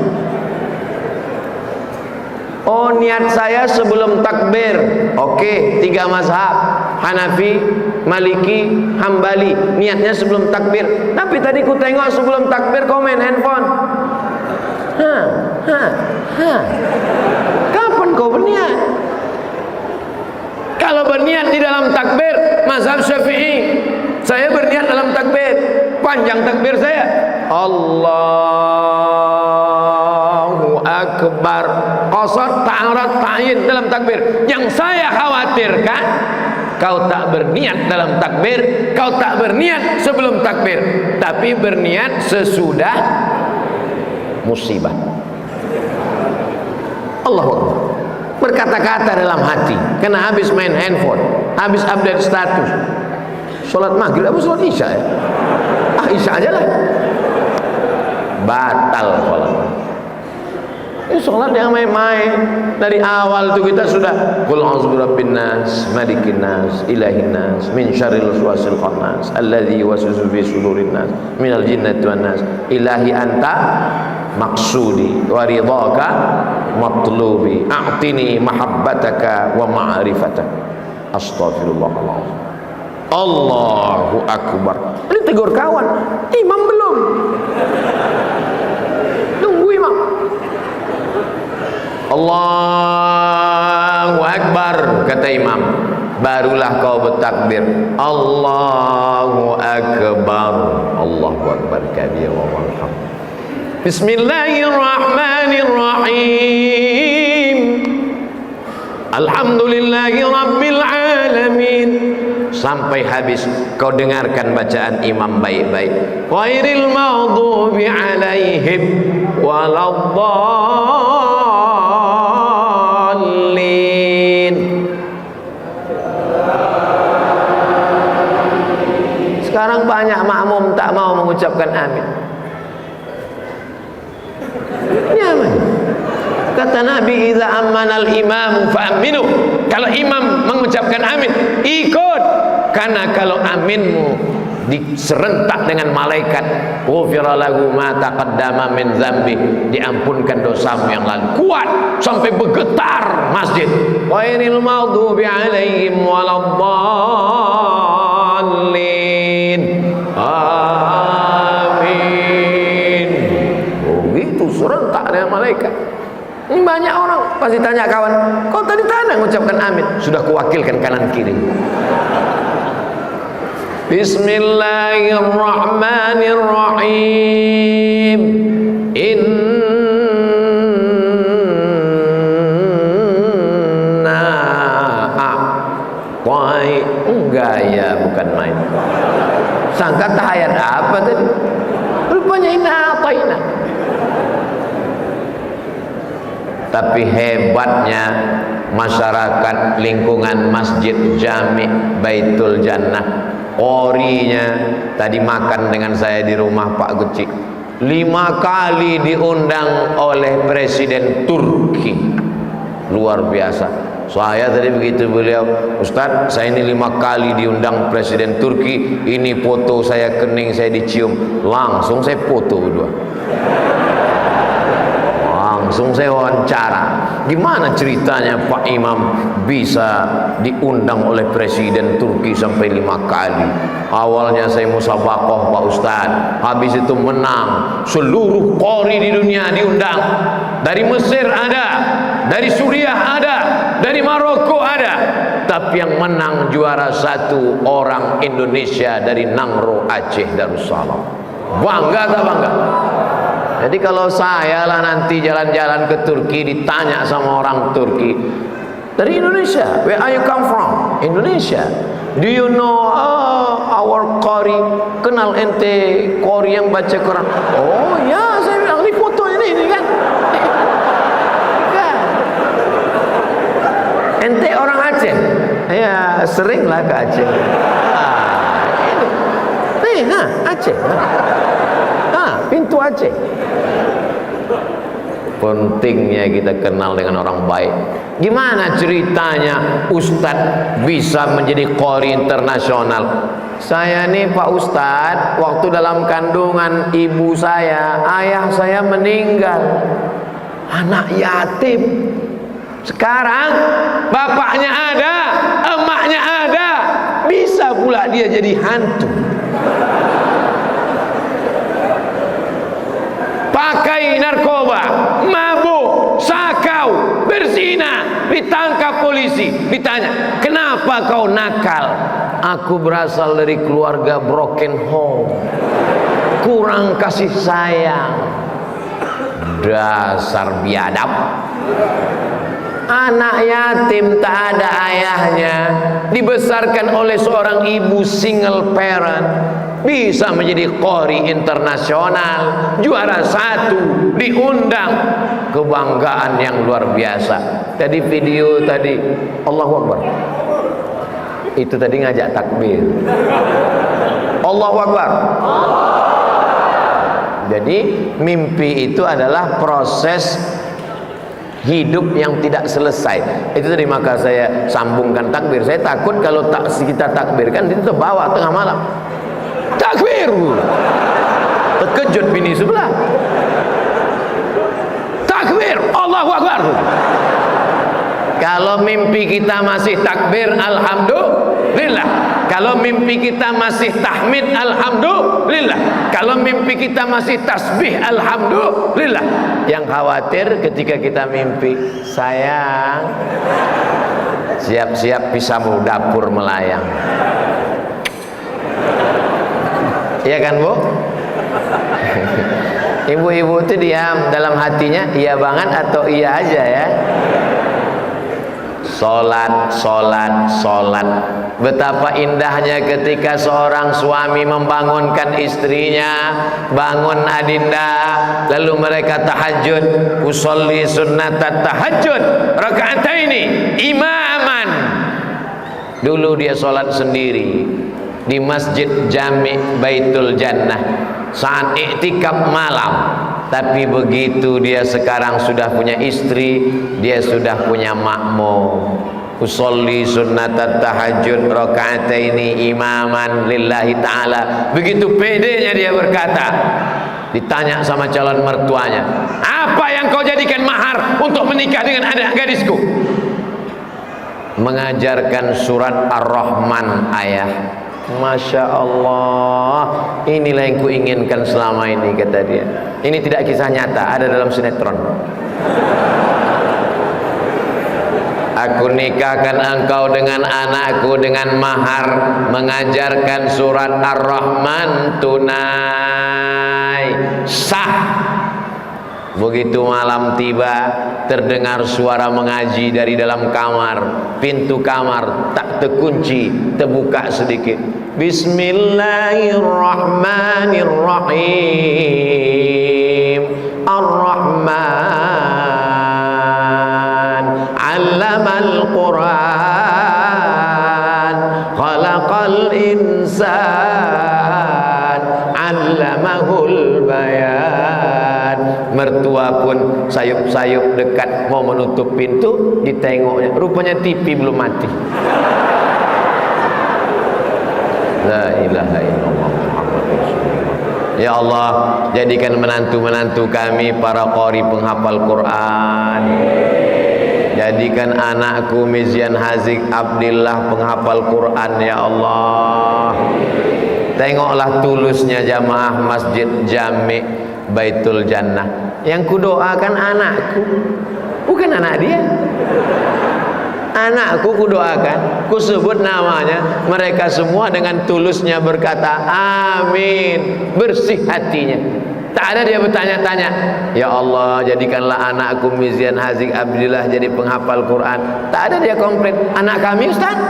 Speaker 1: Oh, niat saya sebelum takbir. Oke, 3 mazhab, Hanafi, Maliki, Hambali, niatnya sebelum takbir. Tapi tadi ku tengok sebelum takbir kau main handphone. Kapan kau berniat? Kalau berniat di dalam takbir, mazhab Syafi'i, saya berniat dalam takbir, panjang takbir saya, Allahu akbar, qasar, ta'arat, ta'yin dalam takbir. Yang saya khawatirkan, kau tak berniat dalam takbir, kau tak berniat sebelum takbir, tapi berniat sesudah musibah. Allahu akbar. Berkata-kata dalam hati, karena habis main handphone, habis update status. Sholat maghrib apa sholat isya ya? Isya aja lah. Batal sholat. Ini sholat yang main-main. Dari awal itu kita sudah qul a'udzu birabbin nas, malikin nas, ilahin nas, min syarril waswasil khannas, alladzi yuwaswisu fi sudurin nas, minal jinnati wan nas, ilahi anta maksudi wa ridhaka matlubi, a'tini mahabbataka wa ma'rifataka. Astaghfirullahaladzim. Allahu akbar. Ini tegur kawan, imam belum. Tunggu imam. Allahu akbar, kata imam, barulah kau bertakbir. Allahu akbar. Allahu akbar kabir wa walhamdulillah. Bismillahirrahmanirrahim. Alhamdulillahi rabbil alamin. Sampai habis kau dengarkan bacaan imam baik-baik. Ghairil maghdubi alaihim waladdallin. Sekarang banyak makmum tak mau mengucapkan amin. Nyaman. Kata Nabi, idza ammanal imamu fa'aminu. Kalau imam mengucapkan amin, ikut. Karena kalau aminmu diserentak dengan malaikat, ghufira lahu ma taqaddama min dzambi, diampunkan dosamu yang lalu. Kuat sampai bergetar masjid. Ghairil maghdubi alaihim waladdallin. Amin. Oh gitu, serentak dengan malaikat. Ini banyak orang pasti tanya kawan, kau tadi tak mengucapkan amin? Sudah kuwakilkan kanan kiri. Bismillahirrahmanirrahim. Inna a'tai. Enggak ya, bukan main. Sangka tahayat apa tadi? Rupanya inna a'taina. Tapi hebatnya masyarakat lingkungan Masjid Jami Baitul Jannah, orinya tadi makan dengan saya di rumah Pak Guci, 5 kali diundang oleh Presiden Turki. Luar biasa. Saya tadi begitu beliau, Ustadz saya ini 5 kali diundang Presiden Turki, ini foto saya kening, saya dicium, langsung saya foto berdua. Langsung saya wawancara, gimana ceritanya Pak Imam bisa diundang oleh Presiden Turki sampai 5 kali. Awalnya saya musabaqah Pak Ustadz, habis itu menang, seluruh qori di dunia diundang. Dari Mesir ada, dari Suriah ada, dari Maroko ada, tapi yang menang juara 1 orang Indonesia dari Nangro, Aceh, Darussalam. Bangga tak bangga? Jadi kalau saya lah nanti jalan-jalan ke Turki ditanya sama orang Turki, dari Indonesia, where are you come from? Indonesia. Do you know our qari? Kenal ente qari yang baca Quran? Oh ya, saya bilang di foto ini kan. Ente orang Aceh? Ya, seringlah ke Aceh. Ini. Aceh. Pintu Aceh. Pentingnya kita kenal dengan orang baik. Gimana ceritanya Ustadz bisa menjadi qori internasional? Saya nih Pak Ustadz, waktu dalam kandungan ibu saya, ayah saya meninggal, anak yatim. Sekarang bapaknya ada, emaknya ada, bisa pula dia jadi hantu. Pakai narkoba, mabuk, sakau, berzina, ditangkap polisi, ditanya, kenapa kau nakal? Aku berasal dari keluarga broken home, kurang kasih sayang. Dasar biadab. Anak yatim tak ada ayahnya, dibesarkan oleh seorang ibu single parent, bisa menjadi qori internasional, juara 1, diundang, kebanggaan yang luar biasa. Tadi video tadi, Allahu Akbar, itu tadi ngajak takbir, Allahu Akbar. Jadi mimpi itu adalah proses hidup yang tidak selesai. Itu tadi maka saya sambungkan takbir. Saya takut kalau kita takbirkan itu terbawa tengah malam. Takbir. Terkejut bini sebelah. Takbir, Allahu Akbar. Kalau mimpi kita masih takbir, alhamdulillah. Kalau mimpi kita masih tahmid, alhamdulillah. Kalau mimpi kita masih tasbih, alhamdulillah. Yang khawatir ketika kita mimpi, sayang, siap-siap pisau dapur melayang. Iya kan Bu? Ibu-ibu itu diam dalam hatinya, iya banget atau iya aja ya. Sholat, sholat, sholat. Betapa indahnya ketika seorang suami membangunkan istrinya, bangun adinda, lalu mereka tahajud, usolli sunnatat tahajud rakaataini imaman. Dulu dia sholat sendiri di Masjid Jami' Baitul Jannah saat iktikaf malam. Tapi begitu dia sekarang sudah punya istri, dia sudah punya makmum. Usolli sunnatat tahajud rakaataini imaman lillahi ta'ala. Begitu pedenya dia berkata, ditanya sama calon mertuanya, apa yang kau jadikan mahar untuk menikah dengan anak gadisku? Mengajarkan surat Ar-Rahman ayah. Masya Allah, inilah yang kuinginkan selama ini, kata dia. Ini tidak kisah nyata, ada dalam sinetron. Aku nikahkan engkau dengan anakku dengan mahar mengajarkan surat Ar-Rahman tunai sah. Begitu malam tiba, terdengar suara mengaji dari dalam kamar. Pintu kamar tak terkunci, terbuka sedikit. Bismillahirrahmanirrahim. Ar-Rahman 'allamal Qur'an, khalaqal insan, 'allamahul bayan. Mertua pun sayup-sayup dekat mau menutup pintu, ditengoknya, rupanya TV belum mati. La ilaha illallah Muhammad Rasulullah. Ya Allah, jadikan menantu-menantu kami para qari penghafal Quran. Jadikan anakku Mizian Hazik Abdillah penghafal Quran ya Allah. Tengoklah tulusnya jamaah Masjid Jami Baitul Jannah. Yang kudoakan anakku, bukan anak dia. Anakku kudoakan, kusebut namanya, mereka semua dengan tulusnya berkata amin, bersih hatinya. Tak ada dia bertanya-tanya, ya Allah jadikanlah anakku Mizian Hazik Abdillah jadi penghafal Quran. Tak ada dia komplain, anak kami Ustaz.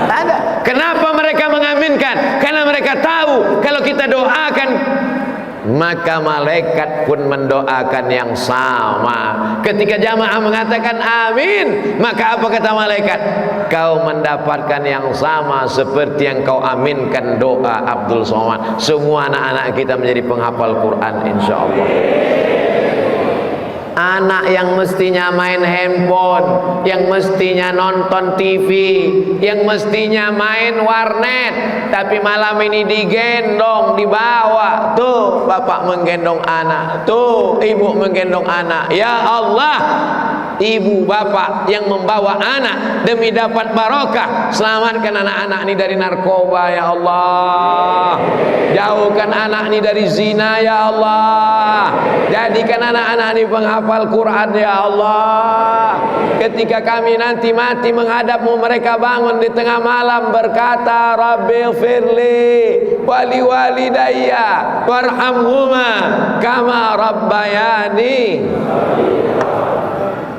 Speaker 1: Tak ada. Kenapa mereka mengaminkan? Karena mereka tahu kalau kita doakan, maka malaikat pun mendoakan yang sama. Ketika jamaah mengatakan amin, maka apa kata malaikat? Kau mendapatkan yang sama seperti yang kau aminkan doa Abdul Somad. Semua anak-anak kita menjadi penghafal Quran insyaallah. Anak yang mestinya main handphone, yang mestinya nonton TV, yang mestinya main warnet, tapi malam ini digendong, dibawa. Tuh bapak menggendong anak, tuh ibu menggendong anak. Ya Allah, ibu bapak yang membawa anak demi dapat barokah, selamatkan anak-anak ini dari narkoba ya Allah. Jauhkan anak ini dari zina ya Allah. Jadikan anak-anak ini penghafal Quran ya Allah. Ketika kami nanti mati menghadapmu, mereka bangun di tengah malam berkata Rabbighfirli wali walidayya warhamhuma kama rabbayani.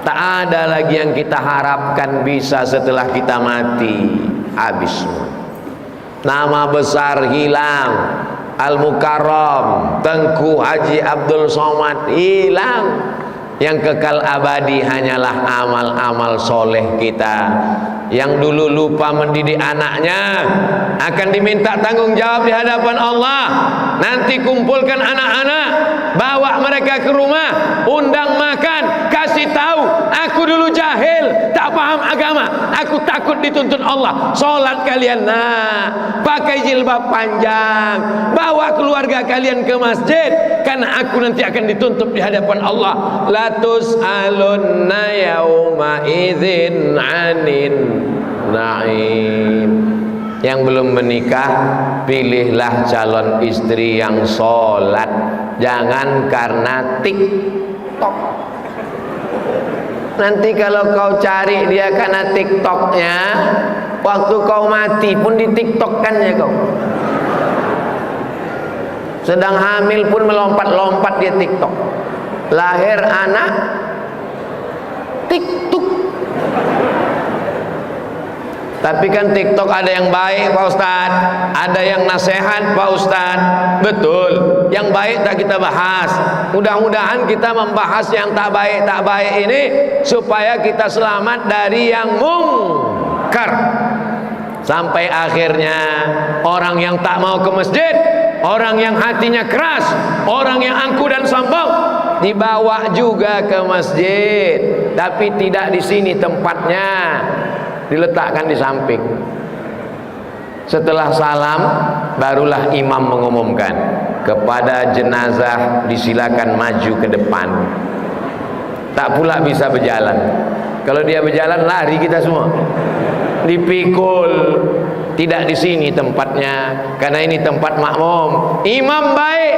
Speaker 1: Tak ada lagi yang kita harapkan bisa setelah kita mati. Habis semua. Nama besar hilang. Al-Mukarram Tengku Haji Abdul Somad hilang. Yang kekal abadi hanyalah amal-amal soleh kita. Yang dulu lupa mendidik anaknya akan diminta tanggung jawab di hadapan Allah. Nanti kumpulkan anak-anak, bawa mereka ke rumah, undang makan, kasih tahu, aku dulu jahil, tak paham agama, aku takut dituntut Allah. Sholat kalian pakai jilbab panjang, bawa keluarga kalian ke masjid, karena aku nanti akan dituntut di hadapan Allah. Latus alunna yauma idzin anin naim. Yang belum menikah, pilihlah calon istri yang sholat. Jangan karena TikTok. Nanti kalau kau cari dia karena TikToknya, waktu kau mati pun di TikTokkannya kau. Sedang hamil pun melompat-lompat dia TikTok. Lahir anak TikTok. Tapi kan TikTok ada yang baik Pak Ustaz, ada yang nasihat Pak Ustaz. Betul, yang baik tak kita bahas. Mudah-mudahan kita membahas yang tak baik ini supaya kita selamat dari yang mungkar. Sampai akhirnya orang yang tak mau ke masjid, orang yang hatinya keras, orang yang angkuh dan sombong dibawa juga ke masjid, tapi tidak di sini tempatnya. Diletakkan di samping. Setelah salam, barulah imam mengumumkan kepada jenazah disilakan maju ke depan. Tak pula bisa berjalan. Kalau dia berjalan lari kita semua. Dipikul. Tidak di sini tempatnya, karena ini tempat makmum. Imam baik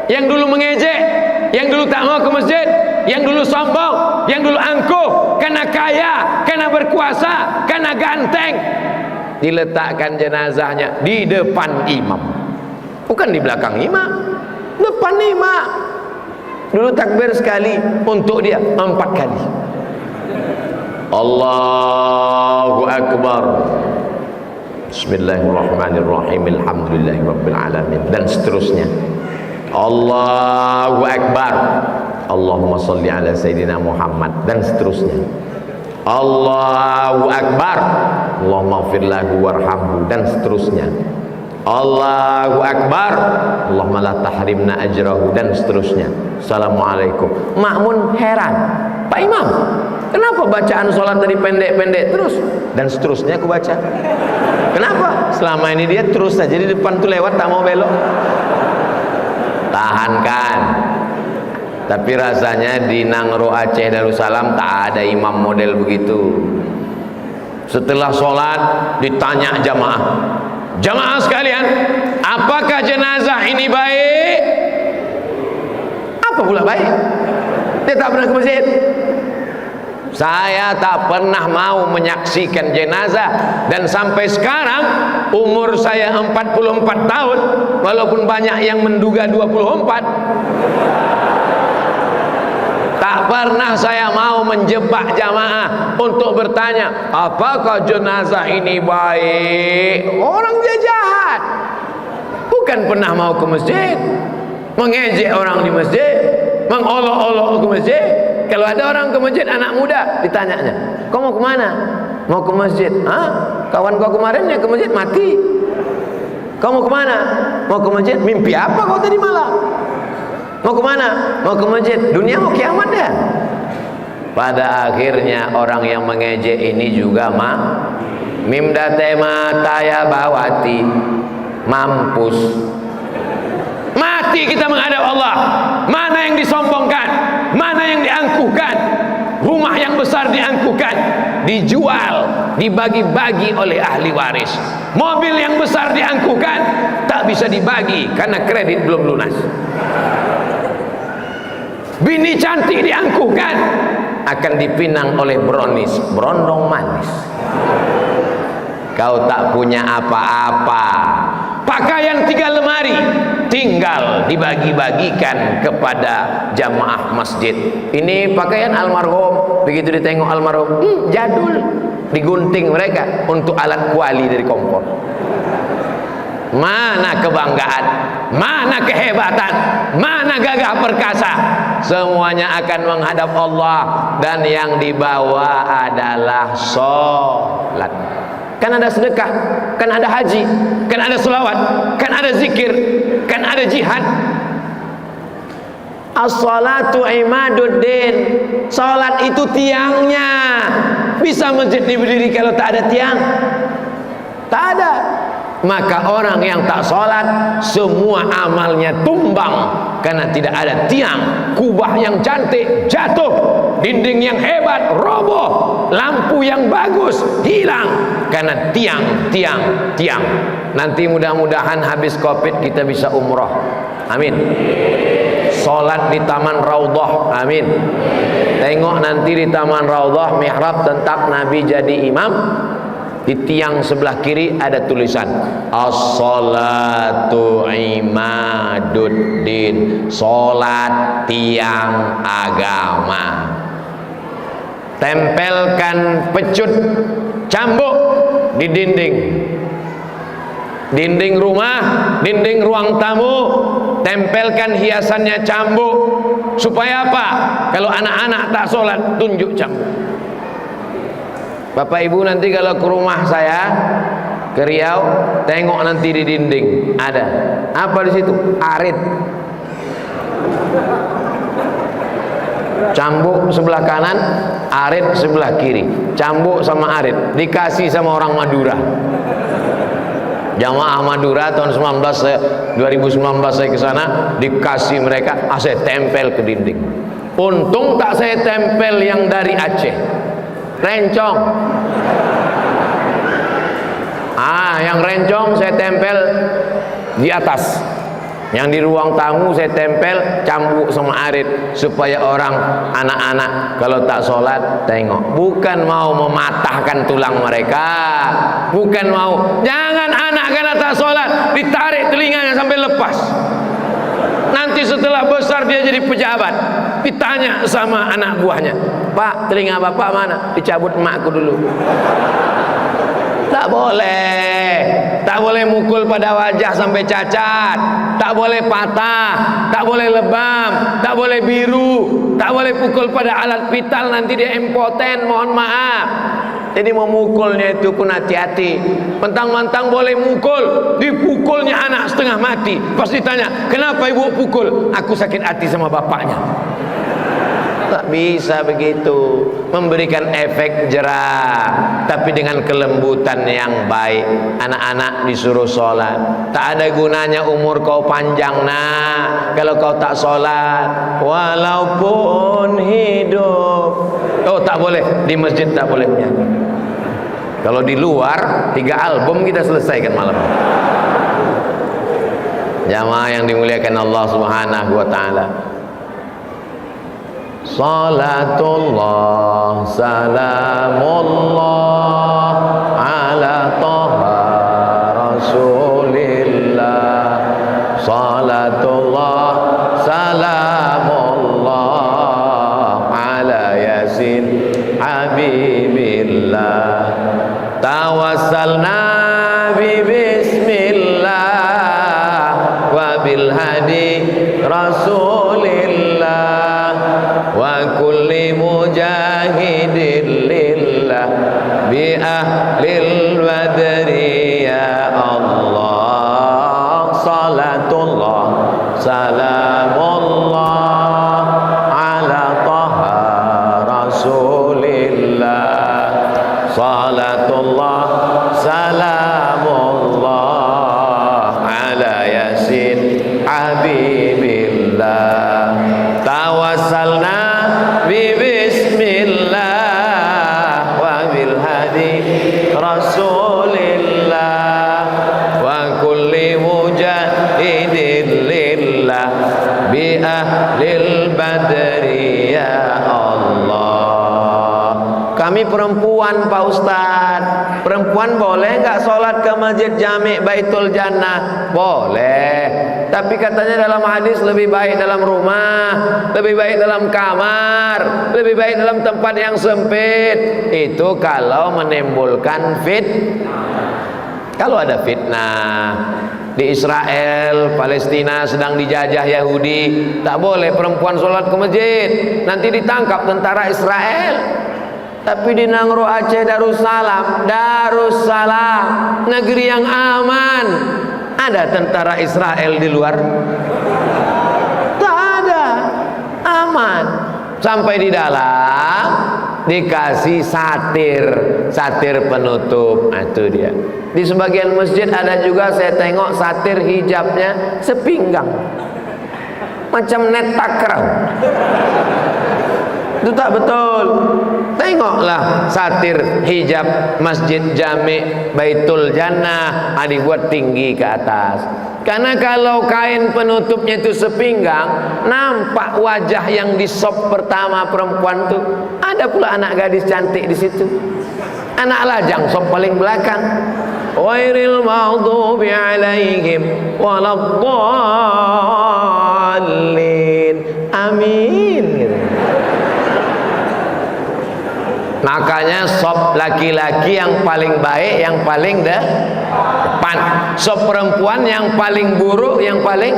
Speaker 1: yang dulu mengejek, yang dulu tak mau ke masjid, yang dulu sombong, yang dulu angkuh, karena kaya, karena berkuasa, karena ganteng, diletakkan jenazahnya di depan imam, bukan di belakang imam, depan imam. Dulu takbir sekali, untuk dia 4 kali. Allahu Akbar, Bismillahirrahmanirrahim, Alhamdulillahirabbil alamin, dan seterusnya. Allahu Akbar, Allahumma sholli ala Sayyidina Muhammad, dan seterusnya. Allahu Akbar, Allahumma ighfir lahu warhamhu, dan seterusnya. Allahu Akbar, Allahumma la tahrimna ajrahu, dan seterusnya. Assalamualaikum. Makmun heran, Pak Imam, kenapa bacaan sholat tadi pendek-pendek terus? Dan seterusnya aku baca. Kenapa? Selama ini dia terus saja di depan tuh lewat, tak mau belok. tahankan. Tapi rasanya di Nangro Aceh Darussalam tak ada imam model begitu. Setelah sholat ditanya jamaah, jamaah sekalian, apakah jenazah ini baik? Apa pula baik? Dia tak pernah ke masjid. Saya tak pernah mau menyaksikan jenazah, dan sampai sekarang umur saya 44 tahun, walaupun banyak yang menduga 24, tak pernah saya mau menjebak jamaah untuk bertanya apakah jenazah ini baik. Orang dia jahat, bukan pernah mau ke masjid, mengejek orang di masjid, mengolok-olok ke masjid. Kalau ada orang ke masjid, anak muda, ditanyanya, kau mau kemana? Mau ke masjid. Hah? Kawan kau kemarin yang ke masjid mati. Kau mau kemana? Mau ke masjid. Mimpi apa kau tadi malam? Mau kemana? Mau ke masjid. Dunia mau kiamat dah. Pada akhirnya orang yang mengejek ini juga mimda tema taya bawati, mampus. Mati kita menghadap Allah. Mana yang disombongkan, mana yang diangkuhkan. Rumah yang besar diangkuhkan, dijual, dibagi-bagi oleh ahli waris. Mobil yang besar diangkuhkan, tak bisa dibagi karena kredit belum lunas. Bini cantik diangkuhkan, akan dipinang oleh bronis, berondong manis. Kau tak punya apa-apa. Pakaian 3 lemari tinggal dibagi-bagikan kepada jamaah masjid. Ini pakaian almarhum. Begitu ditengok almarhum, jadul, digunting mereka untuk alat kuali dari kompor. Mana kebanggaan, mana kehebatan, mana gagah perkasa. Semuanya akan menghadap Allah, dan yang dibawa adalah sholat. Kan ada sedekah, kan ada haji, kan ada selawat, kan ada zikir, kan ada jihad. As-salatu imaduddin. Salat itu tiangnya. Bisa masjid diberdiri kalau tak ada tiang? Tak ada. Maka orang yang tak salat, semua amalnya tumbang karena tidak ada tiang. Kubah yang cantik jatuh, dinding yang hebat roboh, lampu yang bagus hilang karena tiang. Nanti mudah-mudahan habis Covid kita bisa umroh, amin. Salat di Taman Raudhah, amin. Tengok nanti di Taman Raudhah mihrab tentak Nabi jadi imam. Di tiang sebelah kiri ada tulisan As-salatu imaduddin, salat tiang agama. Tempelkan pecut cambuk di dinding rumah, dinding ruang tamu. Tempelkan hiasannya cambuk. Supaya apa? Kalau anak-anak tak sholat, tunjuk cambuk. Bapak Ibu nanti kalau ke rumah saya ke Riau, tengok nanti di dinding ada apa di situ? Arit. Cambuk sebelah kanan, arit sebelah kiri. Cambuk sama arit dikasih sama orang Madura. Jamaah Madura tahun 2019 saya ke sana, dikasih mereka, saya tempel ke dinding. Untung tak saya tempel yang dari Aceh, rencong. Yang rencong saya tempel di atas. Yang di ruang tamu saya tempel cambuk sama arit, supaya orang anak-anak kalau tak sholat tengok. Bukan mau mematahkan tulang mereka, bukan mau. Jangan anak karena tak sholat ditarik telinganya sampai lepas. Nanti setelah besar dia jadi pejabat, ditanya sama anak buahnya, Pak, telinga bapak mana? Dicabut emakku dulu. Tak boleh mukul pada wajah sampai cacat, tak boleh patah, tak boleh lebam, tak boleh biru, tak boleh pukul pada alat vital, nanti dia impoten, mohon maaf. Jadi memukulnya itu pun hati-hati. Mentang-mentang boleh mukul, dipukulnya anak setengah mati. Pas ditanya, kenapa ibu pukul? Aku sakit hati sama bapaknya. Tak bisa begitu, memberikan efek jerah, tapi dengan kelembutan yang baik. Anak-anak disuruh sholat. Tak ada gunanya umur kau panjang nak, kalau kau tak sholat, walaupun hidup. Oh tak boleh, di masjid tak boleh nyanyi. Kalau di luar 3 album kita selesaikan malam. Jamaah yang dimuliakan Allah Subhanahu wa taala. Salatullah salamullah ala taha rasulillah. Salatullah salamullah ala yasin habibillah. Tawassalna bi bismillah wa bil hadi rasulillah wa kulli mujahidin lillah bi ahlil badri ya Allah. Salatullah salamullah ala taha rasulillah. Salatullah salamullah ala yasin habibillah. Tawassalna bi bismillah wa bil hadi rasulillah wa kulli mujahidin lillah bi ahlil badri ya Allah. Kami perempuan Pak Ustaz, perempuan boleh nggak sholat ke masjid Jami' Baitul Jannah? Boleh, tapi katanya dalam hadis lebih baik dalam rumah, lebih baik dalam kamar, lebih baik dalam tempat yang sempit. Itu kalau menimbulkan kalau ada fitnah. Di Israel, Palestina sedang dijajah Yahudi, tak boleh perempuan sholat ke masjid, nanti ditangkap tentara Israel. Tapi di Nangro Aceh Darussalam, negeri yang aman, ada tentara Israel di luar? Tak ada, aman. Sampai di dalam dikasih satir penutup. Nah, itu dia. Di sebagian masjid ada juga saya tengok satir hijabnya sepinggang, macam net takraw. Itu tak betul. Tengoklah satir hijab Masjid Jami' Baitul Jannah dibuat tinggi ke atas. Karena kalau kain penutupnya itu sepinggang, nampak wajah yang di sop pertama perempuan tuh. Ada pula anak gadis cantik di situ. Anak lajang sop paling belakang. Ghairil maghdubi alaihim waladdallin. Amin. Makanya sop laki-laki yang paling baik, yang paling depan. Sop perempuan yang paling buruk, yang paling.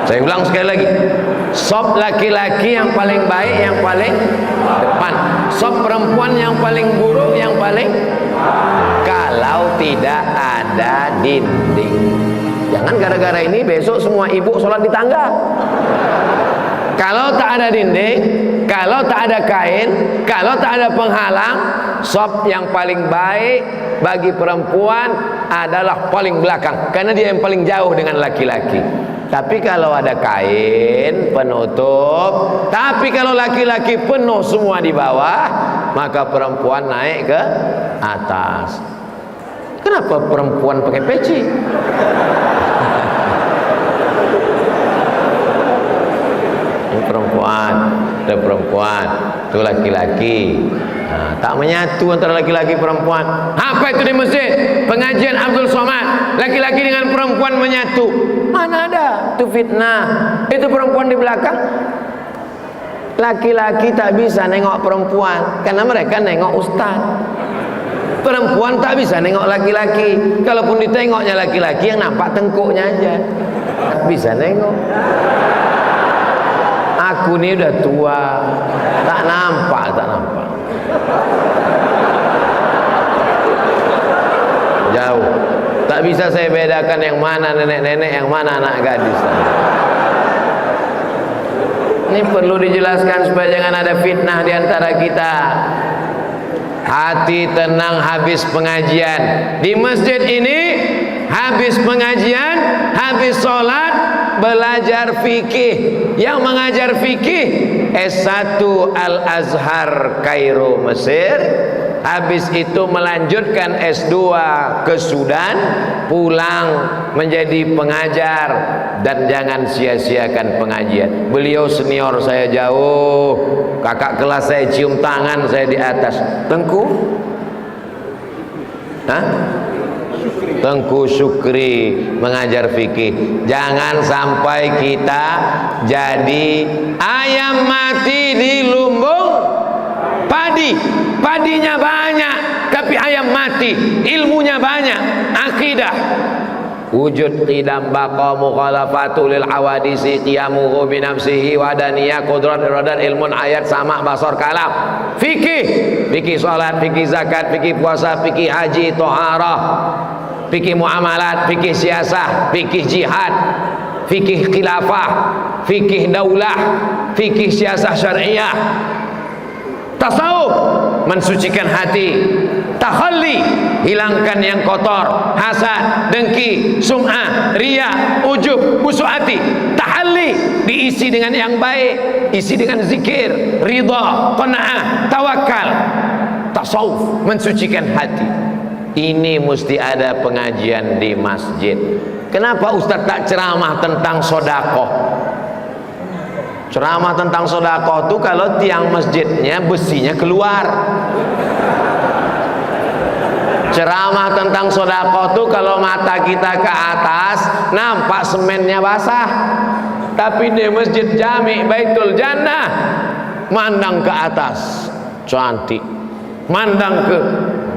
Speaker 1: Saya ulang sekali lagi. Sop laki-laki yang paling baik, yang paling depan. Sop perempuan yang paling buruk, yang paling. Kalau tidak ada dinding. Jangan gara-gara ini besok semua ibu sholat di tangga. Kalau tak ada dinding, kalau tak ada kain, kalau tak ada penghalang, sop yang paling baik bagi perempuan adalah paling belakang, karena dia yang paling jauh dengan laki-laki. Tapi kalau ada kain penutup, tapi kalau laki-laki penuh semua di bawah, maka perempuan naik ke atas. Kenapa perempuan pakai peci? Perempuan, ada perempuan, itu laki-laki. Nah, tak menyatu antara laki-laki perempuan. Apa itu di masjid? Pengajian Abdul Somad, laki-laki dengan perempuan menyatu. Mana ada? Itu fitnah. Itu perempuan di belakang. Laki-laki tak bisa nengok perempuan, karena mereka nengok ustaz. Perempuan tak bisa nengok laki-laki. Kalaupun ditengoknya laki-laki, yang nampak tengkuknya aja. Tak bisa nengok. Aku ni udah tua, tak nampak. Jauh. Tak bisa saya bedakan yang mana nenek-nenek, yang mana anak gadis. Ini perlu dijelaskan supaya jangan ada fitnah di antara kita. Hati tenang habis pengajian. Di masjid ini habis pengajian, habis sholat, belajar fikih. Yang mengajar fikih S1 Al-Azhar Kairo Mesir, habis itu melanjutkan S2 ke Sudan, pulang menjadi pengajar. Dan jangan sia-siakan pengajian. Beliau senior saya jauh, kakak kelas saya cium tangan saya di atas. Tengku? Hah? Tengku Syukri mengajar fikih. Jangan sampai kita jadi ayam mati di lumbung padi. Padinya banyak tapi ayam mati, ilmunya banyak, akidah. Wujud qidam baqa mukhalafatu lil hawadisi qiyamuhu bi nafsihi wa daniyah qudrat iradat ilmun ayat sama basar kalam. Fikih salat, fikih zakat, fikih puasa, fikih haji, thaharah, fikih muamalat, fikih siasah, fikih jihad, fikih khilafah, fikih daulah, fikih siasah syariah. Tasawuf mensucikan hati, takhalli hilangkan yang kotor, hasad, dengki, sum'ah, riya, ujub, busuk hati. Tahalli diisi dengan yang baik, isi dengan zikir, ridha, qanaah, tawakal. Tasawuf mensucikan hati. Ini mesti ada pengajian di masjid. Kenapa Ustaz tak ceramah tentang sedekah? Ceramah tentang sedekah itu kalau tiang masjidnya besinya keluar. Ceramah tentang sedekah itu kalau mata kita ke atas nampak semennya basah. Tapi di masjid Jami Baitul Jannah mandang ke atas cantik, mandang ke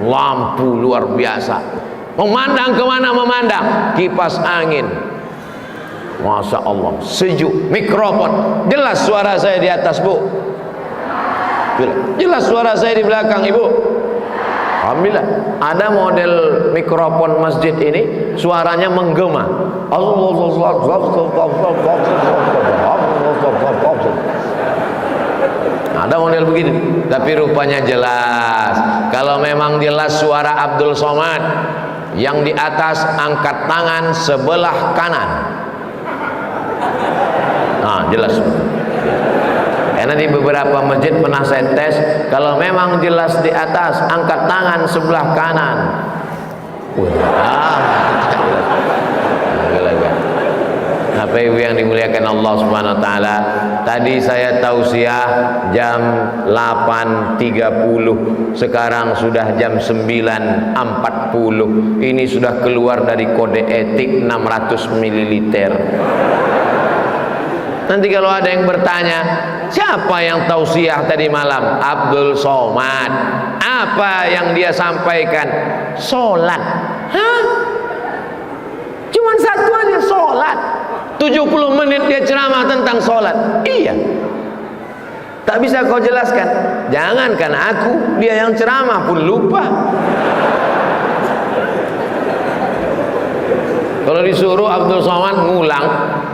Speaker 1: lampu luar biasa, memandang kemana memandang kipas angin. Masya Allah, sejuk, mikrofon, jelas suara saya di atas bu, jelas suara saya di belakang ibu. Alhamdulillah, ada model mikrofon masjid ini suaranya menggema. Ada model begini, tapi rupanya jelas. Kalau memang jelas suara Abdul Somad, yang di atas angkat tangan sebelah kanan. Nah, jelas. Karena di beberapa masjid pernah saya tes, kalau memang jelas di atas angkat tangan sebelah kanan. Bapak Ibu yang dimuliakan Allah Subhanahu wa taala, tadi saya tausiah jam 8.30, sekarang sudah jam 9.40. Ini sudah keluar dari kode etik 600 ml. Nanti kalau ada yang bertanya, siapa yang tausiah tadi malam? Abdul Somad. Apa yang dia sampaikan? Sholat. Hah? Cuman satu aja, sholat. 70 menit dia ceramah tentang sholat. Iya. Tak bisa kau jelaskan. Jangankan aku, dia yang ceramah pun lupa. Kalau disuruh Abdul Somad ngulang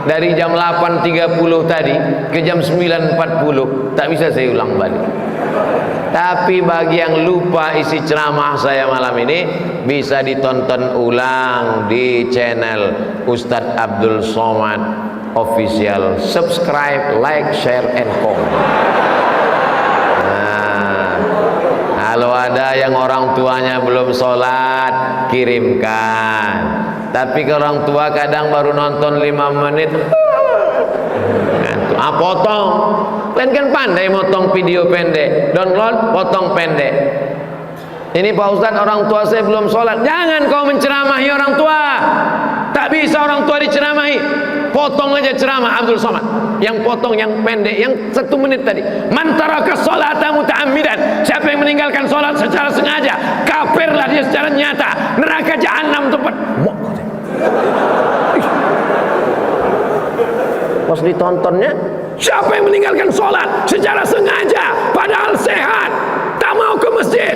Speaker 1: dari jam 8.30 tadi ke jam 9.40, tak bisa saya ulang balik. Tapi bagi yang lupa isi ceramah saya malam ini, bisa ditonton ulang di channel Ustadz Abdul Somad Official. Subscribe, like, share, and comment. Nah, kalau ada yang orang tuanya belum sholat, kirimkan. Tapi kalau orang tua kadang baru nonton 5 menit, potong. Kalian kan pandai motong video pendek, download, potong pendek. Ini Pak Ustadz, orang tua saya belum sholat. Jangan kau menceramahi orang tua. Tak bisa orang tua diceramahi. Potong aja ceramah Abdul Somad. Yang potong yang pendek, yang 1 menit tadi. Man taraka sholata muta'ammidan. Siapa yang meninggalkan sholat secara sengaja, kafirlah dia secara nyata. Neraka jahanam tempat. Pas ditontonnya, siapa yang meninggalkan sholat secara sengaja padahal sehat, tak mau ke masjid,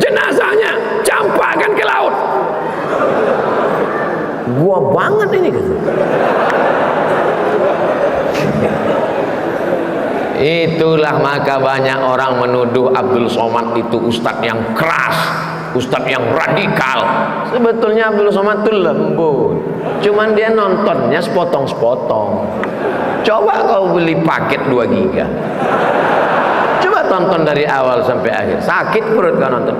Speaker 1: jenazahnya campakkan ke laut. Gua banget ini gitu. Itulah maka banyak orang menuduh Abdul Somad itu ustadz yang keras, ustadz yang radikal. Sebetulnya Abdul Somad itu lembut, cuman dia nontonnya sepotong-sepotong. Coba kau beli paket 2 giga, coba tonton dari awal sampai akhir, sakit perut kau nonton.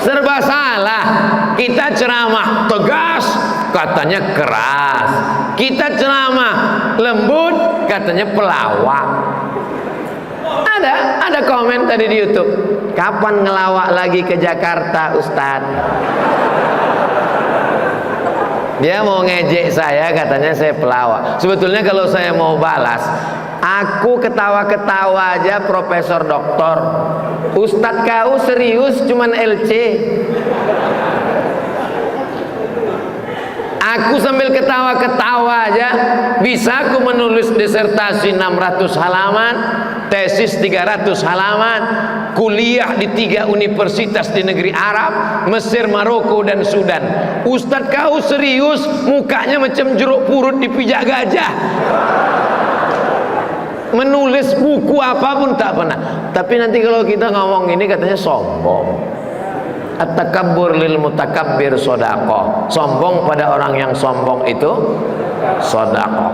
Speaker 1: Serba salah. Kita ceramah tegas, katanya keras. Kita ceramah lembut, katanya pelawak. Ada komen tadi di YouTube, kapan ngelawak lagi ke Jakarta Ustaz? Dia mau ngejek saya, katanya saya pelawak. Sebetulnya kalau saya mau balas, aku ketawa-ketawa aja profesor doktor. Ustadz kau serius cuman LC. Aku sambil ketawa-ketawa aja bisa aku menulis disertasi 600 halaman, tesis 300 halaman, kuliah di 3 universitas di negeri Arab, Mesir, Maroko dan Sudan. Ustadz kau serius, mukanya macam jeruk purut dipijak gajah. Menulis buku apapun tak pernah. Tapi nanti kalau kita ngomong ini katanya sombong. At-takabbur lil mutakabbir sodaqoh. Sombong pada orang yang sombong itu sodaqoh.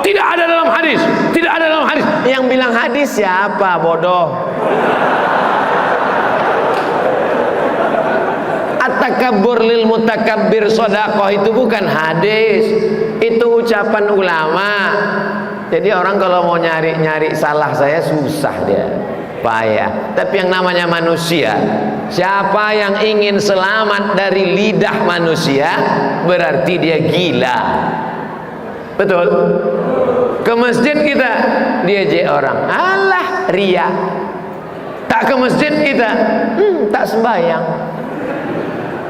Speaker 1: Tidak ada dalam hadis, tidak ada dalam hadis. Yang bilang hadis siapa, bodoh? At-takabbur lil mutakabbir sodaqoh itu bukan hadis, itu ucapan ulama. Jadi orang kalau mau nyari salah saya susah dia, payah. Tapi yang namanya manusia, siapa yang ingin selamat dari lidah manusia, berarti dia gila. Betul? Ke masjid kita diejek orang, alah ria. Tak ke masjid kita, tak sembahyang.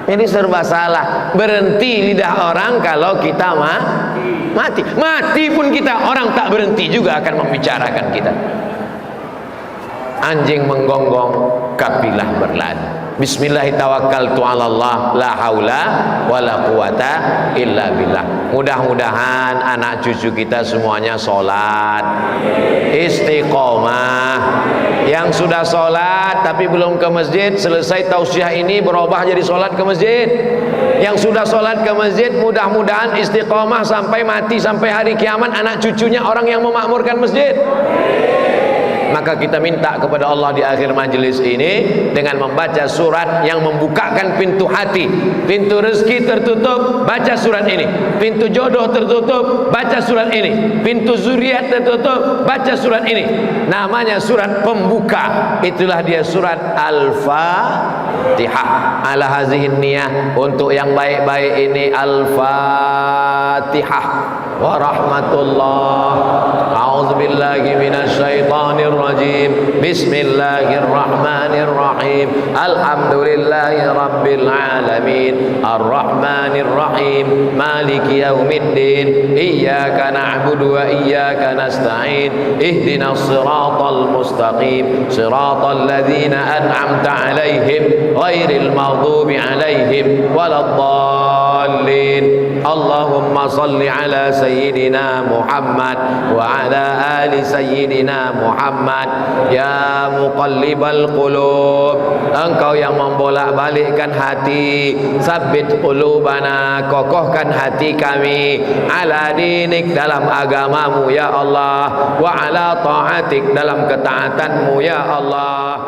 Speaker 1: Ini serba salah. Berhenti lidah orang kalau kita mati pun kita, orang tak berhenti juga akan membicarakan kita. Anjing menggonggong, kapilah berlari. Bismillahirrahmanirrahim. La haula wala quwata illa billah. Mudah-mudahan anak cucu kita semuanya sholat istiqomah. Yang sudah sholat tapi belum ke masjid, selesai tausiah ini berubah jadi sholat ke masjid. Yang sudah sholat ke masjid, mudah-mudahan istiqomah sampai mati, sampai hari kiamat anak cucunya orang yang memakmurkan masjid. Maka kita minta kepada Allah di akhir majelis ini dengan membaca surat yang membukakan pintu hati. Pintu rezeki tertutup, baca surat ini. Pintu jodoh tertutup, baca surat ini. Pintu zuriat tertutup, baca surat ini. Namanya surat pembuka. Itulah dia surat Al-Fatihah. Ala hazihin niyah, untuk yang baik-baik ini Al-Fatihah. Wa rahmatullah. A'udzubillahi minasyaitonir rajim. Bismillahirrahmanirrahim. Alhamdulillahi rabbil alamin. Arrahmanir rahim. Maliki yaumiddin. Iyyaka na'budu wa iyyaka nasta'in. Ihdinas siratal mustaqim. Siratal ladzina an'amta 'alaihim ghairil maghdubi 'alaihim waladdallin. Allahumma salli ala sayyidina Muhammad wa ala ali sayyidina Muhammad. Ya muqallibal qulub, engkau yang membolak-balikkan hati, sabbit qulubana, kokohkan hati kami, ala dinik, dalam agamamu ya Allah, wa ala ta'atik, dalam ketaatanmu ya Allah.